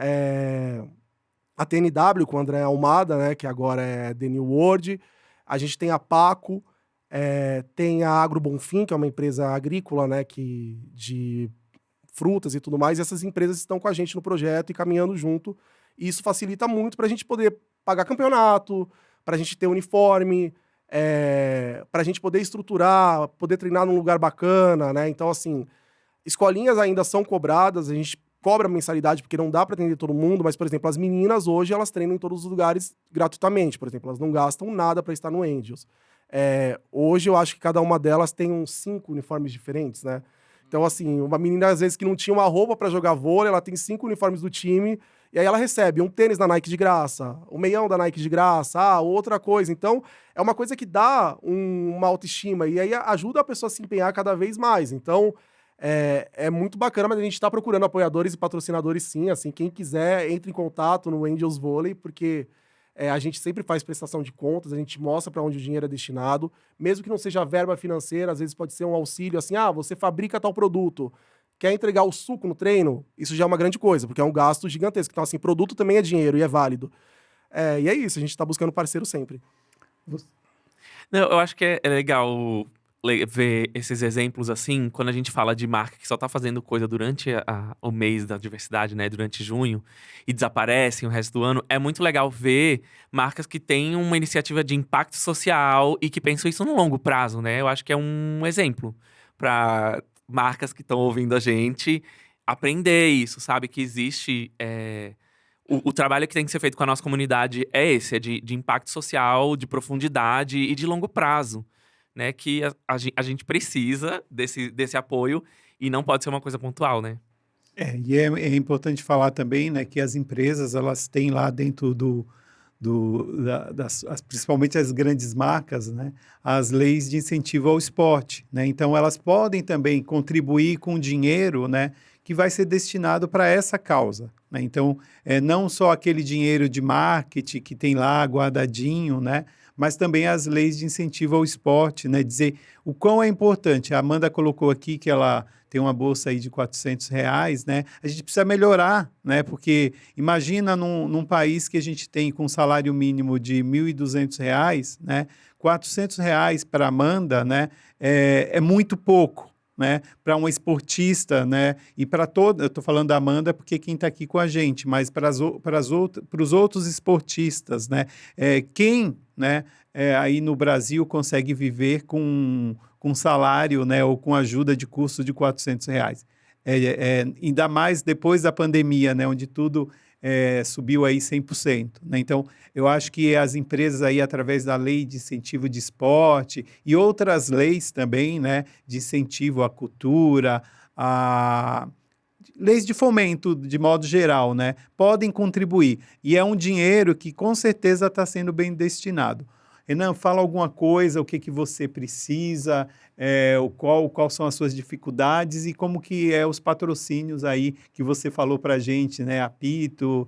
a TNW com o André Almada, né, que agora é The New World. A gente tem a Paco, tem a Agro Bonfim, que é uma empresa agrícola, né, de frutas e tudo mais. E essas empresas estão com a gente no projeto e caminhando junto. E isso facilita muito para a gente poder pagar campeonato, para a gente ter uniforme, para a gente poder estruturar, poder treinar num lugar bacana, né? Então, assim, escolinhas ainda são cobradas, a gente cobra mensalidade porque não dá para atender todo mundo, mas, por exemplo, as meninas hoje, elas treinam em todos os lugares gratuitamente, por exemplo, elas não gastam nada para estar no Angels. Hoje, eu acho que cada uma delas tem uns 5 uniformes diferentes, né? Então, assim, uma menina, às vezes, que não tinha uma roupa para jogar vôlei, ela tem 5 uniformes do time, e aí ela recebe um tênis da Nike de graça, um meião da Nike de graça, outra coisa. Então, é uma coisa que dá uma autoestima e aí ajuda a pessoa a se empenhar cada vez mais. Então, é muito bacana, mas a gente está procurando apoiadores e patrocinadores sim. Assim, quem quiser, entre em contato no Angels Volley, porque a gente sempre faz prestação de contas, a gente mostra para onde o dinheiro é destinado, mesmo que não seja verba financeira, às vezes pode ser um auxílio, assim, você fabrica tal produto, quer entregar o suco no treino, isso já é uma grande coisa, porque é um gasto gigantesco. Então, assim, produto também é dinheiro e é válido. E é isso, a gente está buscando parceiro sempre. Não, eu acho que é legal ver esses exemplos assim, quando a gente fala de marca que só tá fazendo coisa durante o mês da diversidade, né, durante junho, e desaparecem o resto do ano. É muito legal ver marcas que têm uma iniciativa de impacto social e que pensam isso no longo prazo, né? Eu acho que é um exemplo para marcas que estão ouvindo a gente aprender isso, sabe? Que existe o trabalho que tem que ser feito com a nossa comunidade é esse, de impacto social, de profundidade e de longo prazo, né? Que a gente precisa desse apoio e não pode ser uma coisa pontual, né? E é importante falar também, né, que as empresas, elas têm lá dentro principalmente as grandes marcas, né, as leis de incentivo ao esporte, né? Então, elas podem também contribuir com dinheiro, né, que vai ser destinado para essa causa, né? Então, não só aquele dinheiro de marketing que tem lá guardadinho, né, mas também as leis de incentivo ao esporte, né? Dizer o quão é importante. A Amanda colocou aqui que ela tem uma bolsa aí de R$400, né? A gente precisa melhorar, né? Porque imagina num país que a gente tem com um salário mínimo de R$1.200, né? R$400 para a Amanda, né? É muito pouco, né, para uma esportista, né, e para toda, eu estou falando da Amanda porque quem está aqui com a gente, mas para os outros esportistas, né, quem, né, aí no Brasil consegue viver com salário, né, ou com ajuda de custo de R$400, ainda mais depois da pandemia, né, onde tudo subiu aí 100%, né? Então, eu acho que as empresas aí, através da lei de incentivo de esporte e outras leis também, né, de incentivo à cultura, leis de fomento, de modo geral, né, podem contribuir. E é um dinheiro que, com certeza, está sendo bem destinado. Renan, fala alguma coisa, o que você precisa, qual são as suas dificuldades e como que os patrocínios aí que você falou para a gente, né, a Pito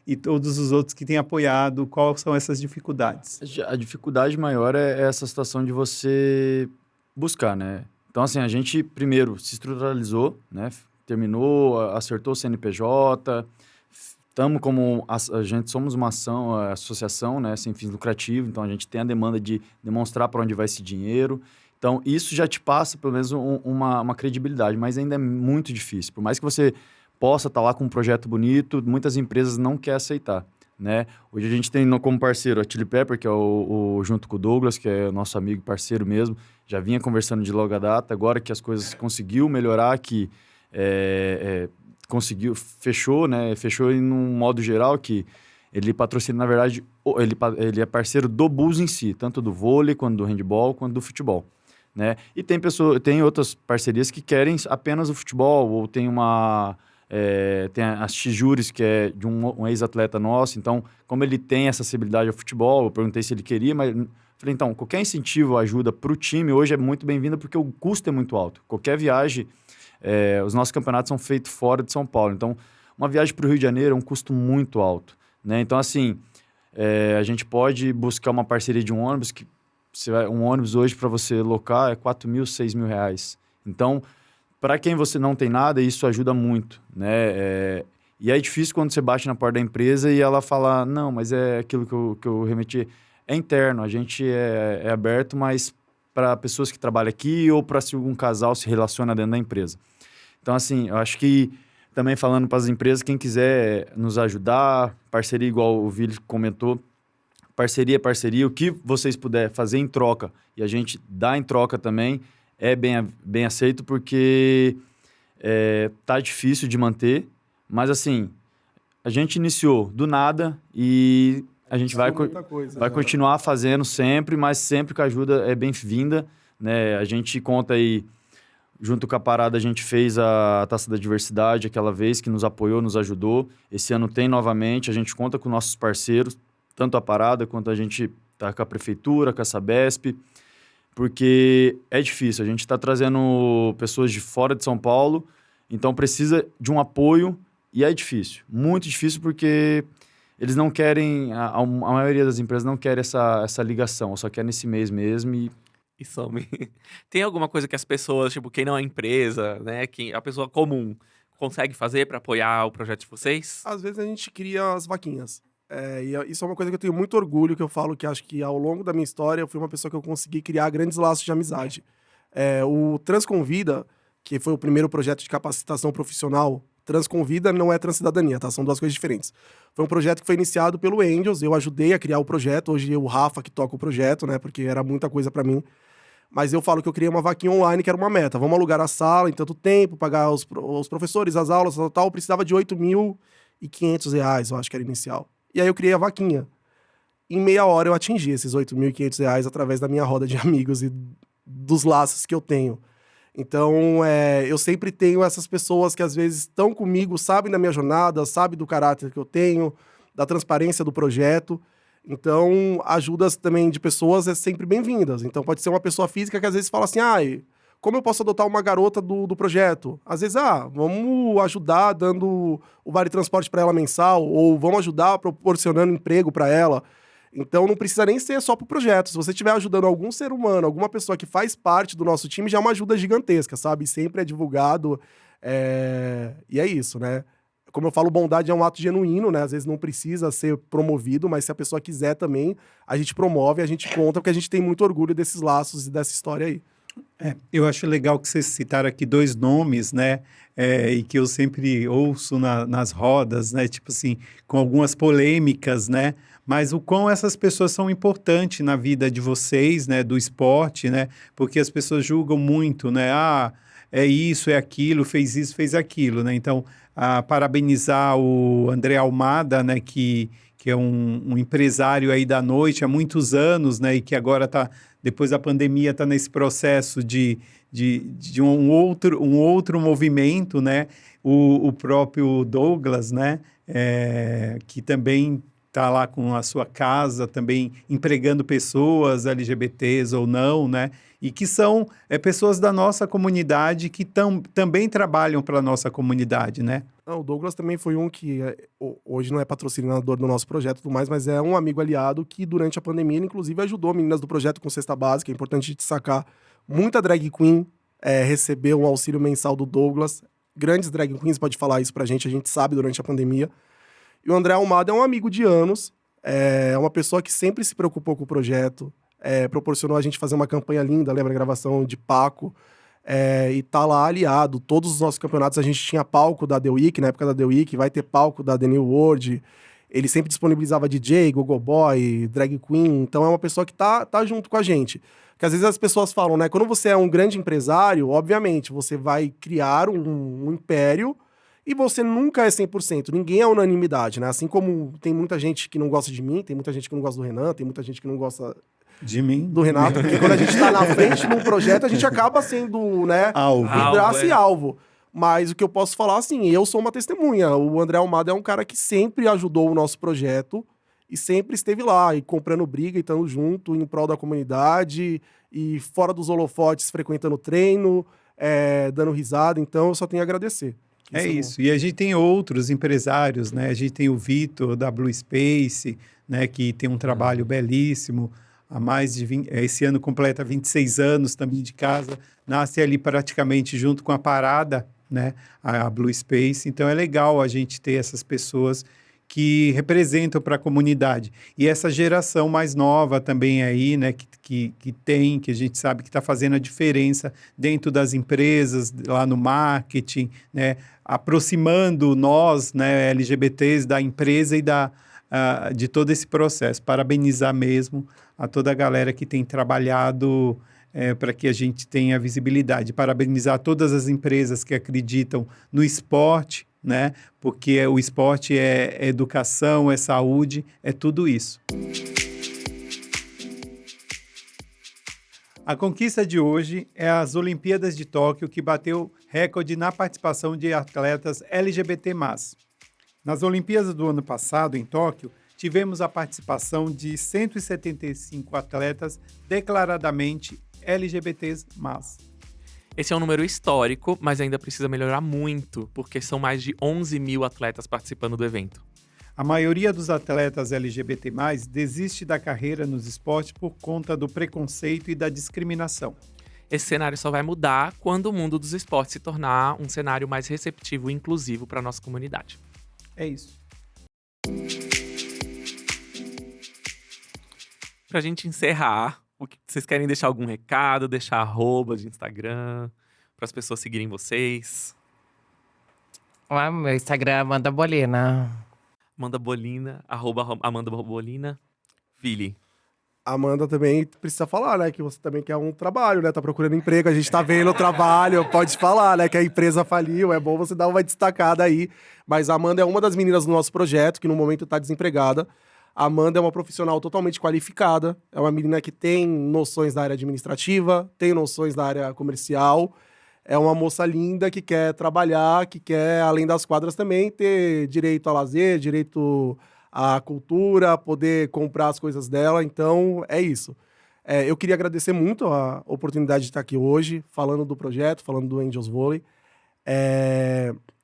e todos os outros que têm apoiado, quais são essas dificuldades? A dificuldade maior é essa situação de você buscar, né? Então, assim, a gente primeiro se estruturalizou, né, terminou, acertou o CNPJ. Estamos a gente somos uma associação, né, sem fins lucrativos, então a gente tem a demanda de demonstrar para onde vai esse dinheiro. Então, isso já te passa, pelo menos, uma credibilidade, mas ainda é muito difícil. Por mais que você possa estar lá com um projeto bonito, muitas empresas não querem aceitar, né? Hoje a gente tem como parceiro a Chili Pepper, que é junto com o Douglas, que é nosso amigo e parceiro mesmo, já vinha conversando de longa data, agora que as coisas conseguiu melhorar, que conseguiu, fechou, né? Fechou em um modo geral que ele patrocina, na verdade, ele é parceiro do Bulls em si, tanto do vôlei, quanto do handball, quanto do futebol, né? E tem outras parcerias que querem apenas o futebol, ou tem tem a X-Juris, que é de um ex-atleta nosso. Então, como ele tem essa acessibilidade ao futebol, eu perguntei se ele queria, mas falei, então, qualquer incentivo, ajuda para o time hoje é muito bem-vinda, porque o custo é muito alto. Qualquer viagem, os nossos campeonatos são feitos fora de São Paulo. Então, uma viagem para o Rio de Janeiro é um custo muito alto, né? Então, assim, a gente pode buscar uma parceria de um ônibus, um ônibus hoje para você locar é 4 mil, 6 mil reais. Então, para quem você não tem nada, isso ajuda muito, né? E é difícil quando você bate na porta da empresa e ela fala, não, mas é aquilo que eu remeti. É interno, a gente é aberto, mas para pessoas que trabalham aqui ou para se algum casal se relaciona dentro da empresa. Então, assim, eu acho que também falando para as empresas, quem quiser nos ajudar, parceria igual o Vili comentou, parceria é parceria, o que vocês puderem fazer em troca e a gente dá em troca também é bem aceito, porque tá difícil de manter, mas assim, a gente iniciou do nada e a gente vai continuar fazendo sempre, mas sempre que a ajuda é bem-vinda, né? A gente conta aí, junto com a Parada, a gente fez a Taça da Diversidade aquela vez, que nos apoiou, nos ajudou. Esse ano tem novamente, a gente conta com nossos parceiros, tanto a Parada quanto a gente tá com a Prefeitura, com a Sabesp, porque é difícil. A gente está trazendo pessoas de fora de São Paulo, então precisa de um apoio e é difícil. Muito difícil, porque eles não querem, a maioria das empresas não quer essa ligação, só quer nesse mês mesmo E some. Tem alguma coisa que as pessoas, tipo, quem não é empresa, né, a pessoa comum consegue fazer para apoiar o projeto de vocês? Às vezes a gente cria as vaquinhas. Isso é uma coisa que eu tenho muito orgulho, que eu falo que acho que ao longo da minha história eu fui uma pessoa que eu consegui criar grandes laços de amizade. O Transconvida, que foi o primeiro projeto de capacitação profissional, Transconvida não é Transcidadania, tá? São duas coisas diferentes. Foi um projeto que foi iniciado pelo Angels, eu ajudei a criar o projeto, hoje o Rafa que toca o projeto, né, porque era muita coisa para mim. Mas eu falo que eu criei uma vaquinha online, que era uma meta. Vamos alugar a sala em tanto tempo, pagar os professores, as aulas, tal. Eu precisava de R$8.500, eu acho que era inicial. E aí eu criei a vaquinha. Em meia hora eu atingi esses R$8.500 através da minha roda de amigos e dos laços que eu tenho. Então, eu sempre tenho essas pessoas que às vezes estão comigo, sabem da minha jornada, sabem do caráter que eu tenho, da transparência do projeto. Então, ajudas também de pessoas é sempre bem-vindas. Então, pode ser uma pessoa física que às vezes fala assim, como eu posso adotar uma garota do projeto? Às vezes, vamos ajudar dando o vale transporte para ela mensal, ou vamos ajudar proporcionando emprego para ela. Então, não precisa nem ser só pro projeto. Se você estiver ajudando algum ser humano, alguma pessoa que faz parte do nosso time, já é uma ajuda gigantesca, sabe? Sempre é divulgado. E é isso, né? Como eu falo, bondade é um ato genuíno, né? Às vezes não precisa ser promovido, mas se a pessoa quiser também, a gente promove, a gente conta, porque a gente tem muito orgulho desses laços e dessa história aí. Eu acho legal que vocês citaram aqui 2 nomes, né? E que eu sempre ouço nas rodas, né? Tipo assim, com algumas polêmicas, né? Mas o quão essas pessoas são importantes na vida de vocês, né? Do esporte, né? Porque as pessoas julgam muito, né? É isso, é aquilo, fez isso, fez aquilo, né? Então, parabenizar o André Almada, né? Que é um empresário aí da noite há muitos anos, né? E que agora depois da pandemia, está nesse processo de um outro movimento, né? O próprio Douglas, né? Que também está lá com a sua casa, também empregando pessoas LGBTs ou não, né? E que são pessoas da nossa comunidade que também trabalham para a nossa comunidade, né? O Douglas também foi um que hoje não é patrocinador do nosso projeto e tudo mais, mas é um amigo aliado que durante a pandemia, ele, inclusive, ajudou meninas do projeto com cesta básica. É importante destacar. Muita drag queen recebeu um auxílio mensal do Douglas. Grandes drag queens pode falar isso pra gente sabe durante a pandemia. E o André Almada é um amigo de anos, é uma pessoa que sempre se preocupou com o projeto, proporcionou a gente fazer uma campanha linda, lembra a gravação de Paco, e tá lá aliado. Todos os nossos campeonatos a gente tinha palco da The Week, na época da The Week, vai ter palco da The New World. Ele sempre disponibilizava DJ, Gogo Boy, drag queen, então é uma pessoa que tá junto com a gente. Porque às vezes as pessoas falam, né, quando você é um grande empresário, obviamente, você vai criar um império E você nunca é 100%, ninguém é unanimidade, né? Assim como tem muita gente que não gosta de mim, tem muita gente que não gosta do Renan, tem muita gente que não gosta De mim. do Renato, porque quando a gente tá na frente num projeto, a gente acaba sendo, né, Alvo. vidraça e é. alvo. Mas o que eu posso falar, assim, eu sou uma testemunha. O André Almada é um cara que sempre ajudou o nosso projeto e sempre esteve lá, e comprando briga, e estando junto, em prol da comunidade, e fora dos holofotes, frequentando treino, dando risada. Então, eu só tenho a agradecer. É isso. E a gente tem outros empresários, né? A gente tem o Vitor, da Blue Space, né? Que tem um trabalho belíssimo. Há mais de 20, esse ano completa 26 anos também de casa. Nasce ali praticamente junto com a Parada, né? A Blue Space. Então, é legal a gente ter essas pessoas que representam para a comunidade. E essa geração mais nova também aí, né, que a gente sabe que está fazendo a diferença dentro das empresas, lá no marketing, né, aproximando nós, né, LGBTs, da empresa e de todo esse processo. Parabenizar mesmo a toda a galera que tem trabalhado para que a gente tenha visibilidade. Parabenizar todas as empresas que acreditam no esporte, né? Porque o esporte é educação, é saúde, é tudo isso. A conquista de hoje é as Olimpíadas de Tóquio, que bateu recorde na participação de atletas LGBT+. Nas Olimpíadas do ano passado, em Tóquio, tivemos a participação de 175 atletas declaradamente LGBTs+. Esse é um número histórico, mas ainda precisa melhorar muito, porque são mais de 11 mil atletas participando do evento. A maioria dos atletas LGBT+, desiste da carreira nos esportes por conta do preconceito e da discriminação. Esse cenário só vai mudar quando o mundo dos esportes se tornar um cenário mais receptivo e inclusivo para a nossa comunidade. É isso. Pra gente encerrar, vocês querem deixar algum recado, deixar @, de Instagram, para as pessoas seguirem vocês? Meu Instagram é Amanda Bolina. Amanda Bolina, @Amanda Bolina, Vili. Amanda também precisa falar, né? Que você também quer um trabalho, né? Tá procurando emprego, a gente tá vendo o trabalho, pode falar, né? Que a empresa faliu, é bom você dar uma destacada aí. Mas a Amanda é uma das meninas do nosso projeto, que no momento tá desempregada. A Amanda é uma profissional totalmente qualificada, é uma menina que tem noções da área administrativa, tem noções da área comercial, é uma moça linda que quer trabalhar, que quer, além das quadras também, ter direito a lazer, direito à cultura, poder comprar as coisas dela, então é isso. Eu queria agradecer muito a oportunidade de estar aqui hoje, falando do projeto, falando do Angels Volley.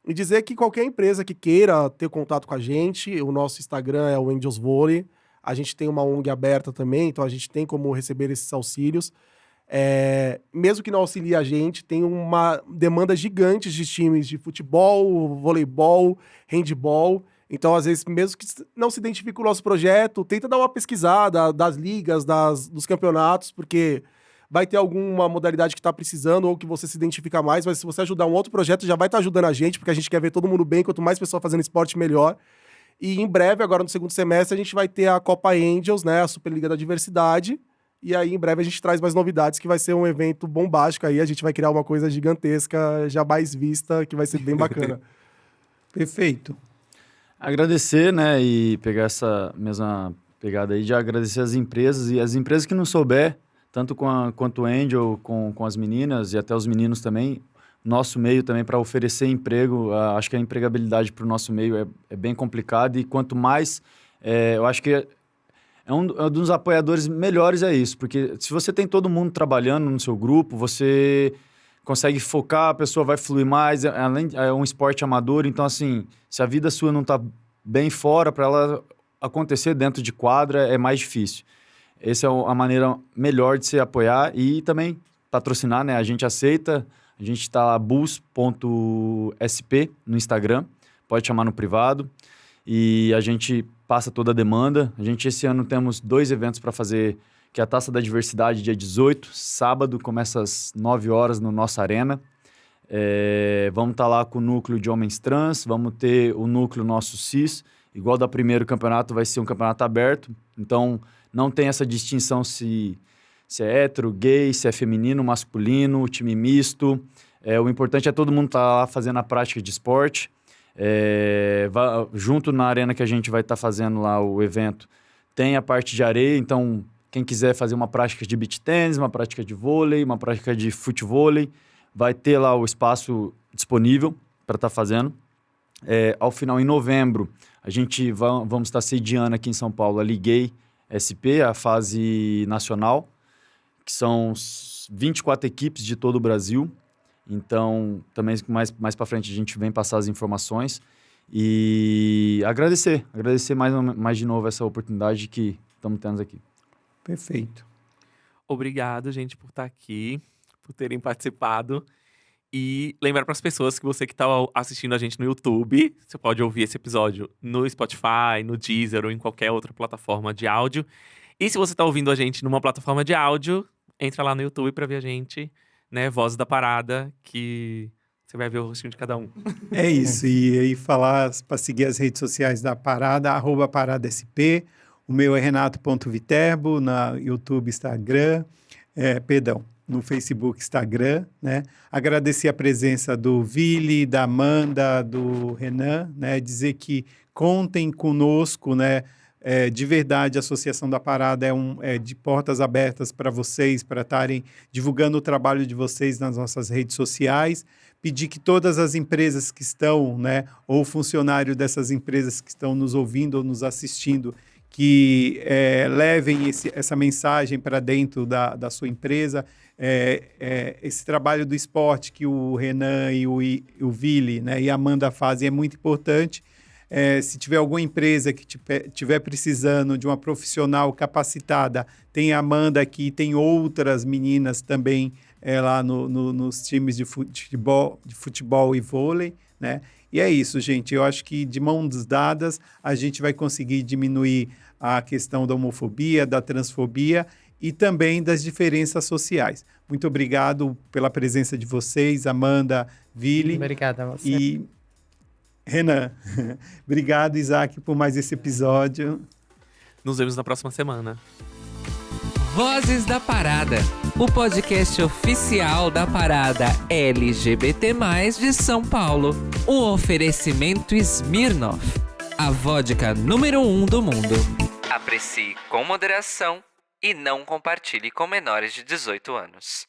E dizer que qualquer empresa que queira ter contato com a gente, o nosso Instagram é o Angels Volley. A gente tem uma ONG aberta também, então a gente tem como receber esses auxílios. Mesmo que não auxilie a gente, tem uma demanda gigante de times de futebol, voleibol, handball. Então, às vezes, mesmo que não se identifique com o nosso projeto, tenta dar uma pesquisada das ligas, dos campeonatos, porque vai ter alguma modalidade que está precisando ou que você se identifica mais, mas se você ajudar um outro projeto, já vai estar ajudando a gente, porque a gente quer ver todo mundo bem, quanto mais pessoas fazendo esporte, melhor. E em breve, agora no segundo semestre, a gente vai ter a Copa Angels, né, a Superliga da Diversidade, e aí em breve a gente traz mais novidades, que vai ser um evento bombástico aí, a gente vai criar uma coisa gigantesca, jamais vista, que vai ser bem bacana. Perfeito. Agradecer, né, e pegar essa mesma pegada aí de agradecer as empresas, e as empresas que não souber, tanto quanto o Angel, com as meninas e até os meninos também, nosso meio também para oferecer emprego, acho que a empregabilidade para o nosso meio é bem complicado, e quanto mais, eu acho que um dos apoiadores melhores é isso, porque se você tem todo mundo trabalhando no seu grupo, você consegue focar, a pessoa vai fluir mais, além é um esporte amador, então assim, se a vida sua não está bem fora, para ela acontecer dentro de quadra é mais difícil. Essa é a maneira melhor de se apoiar e também patrocinar, né? A gente aceita, a gente está lá, bus.sp no Instagram, pode chamar no privado, e a gente passa toda a demanda. A gente, esse ano, temos 2 eventos para fazer, que é a Taça da Diversidade, dia 18, sábado, começa às 9 horas no nossa arena. Vamos estar lá com o núcleo de homens trans, vamos ter o núcleo nosso cis, igual da primeiro campeonato, vai ser um campeonato aberto, então não tem essa distinção se é hétero, gay, se é feminino, masculino, time misto. O importante é todo mundo estar lá fazendo a prática de esporte. Junto na arena que a gente vai estar fazendo lá o evento, tem a parte de areia, então quem quiser fazer uma prática de beach tennis, uma prática de vôlei, uma prática de futevôlei, vai ter lá o espaço disponível para estar fazendo. Ao final, em novembro, a gente vamos estar sediando aqui em São Paulo a Liguei SP, a fase nacional, que são 24 equipes de todo o Brasil. Então, também mais para frente a gente vem passar as informações. E agradecer mais de novo essa oportunidade que estamos tendo aqui. Perfeito. Obrigado, gente, por estar aqui, por terem participado. E lembrar para as pessoas que você que está assistindo a gente no YouTube, você pode ouvir esse episódio no Spotify, no Deezer ou em qualquer outra plataforma de áudio. E se você está ouvindo a gente numa plataforma de áudio, entra lá no YouTube para ver a gente, né? Vozes da Parada, que você vai ver o rostinho de cada um. É isso. E aí falar para seguir as redes sociais da Parada, @ParadaSP. O meu é renato.viterbo, na YouTube, Instagram, no Facebook, Instagram, né? Agradecer a presença do Vili, da Amanda, do Renan, né? Dizer que contem conosco, né? De verdade, a Associação da Parada é de portas abertas para vocês, para estarem divulgando o trabalho de vocês nas nossas redes sociais. Pedir que todas as empresas que estão, né? Ou funcionário dessas empresas que estão nos ouvindo ou nos assistindo, que levem essa mensagem para dentro da sua empresa. Esse trabalho do esporte que o Renan e o Vili, né, e a Amanda fazem é muito importante. Se tiver alguma empresa que estiver precisando de uma profissional capacitada, tem a Amanda aqui, tem outras meninas também lá nos times de futebol e vôlei, né? E é isso, gente. Eu acho que de mãos dadas a gente vai conseguir diminuir a questão da homofobia, da transfobia e também das diferenças sociais. Muito obrigado pela presença de vocês, Amanda, Vili. Obrigada a você. E Renan. Obrigado, Isaac, por mais esse episódio. Nos vemos na próxima semana. Vozes da Parada, o podcast oficial da Parada LGBT+, de São Paulo. Um oferecimento Smirnoff, a vodka número 1 do mundo. Aprecie com moderação e não compartilhe com menores de 18 anos.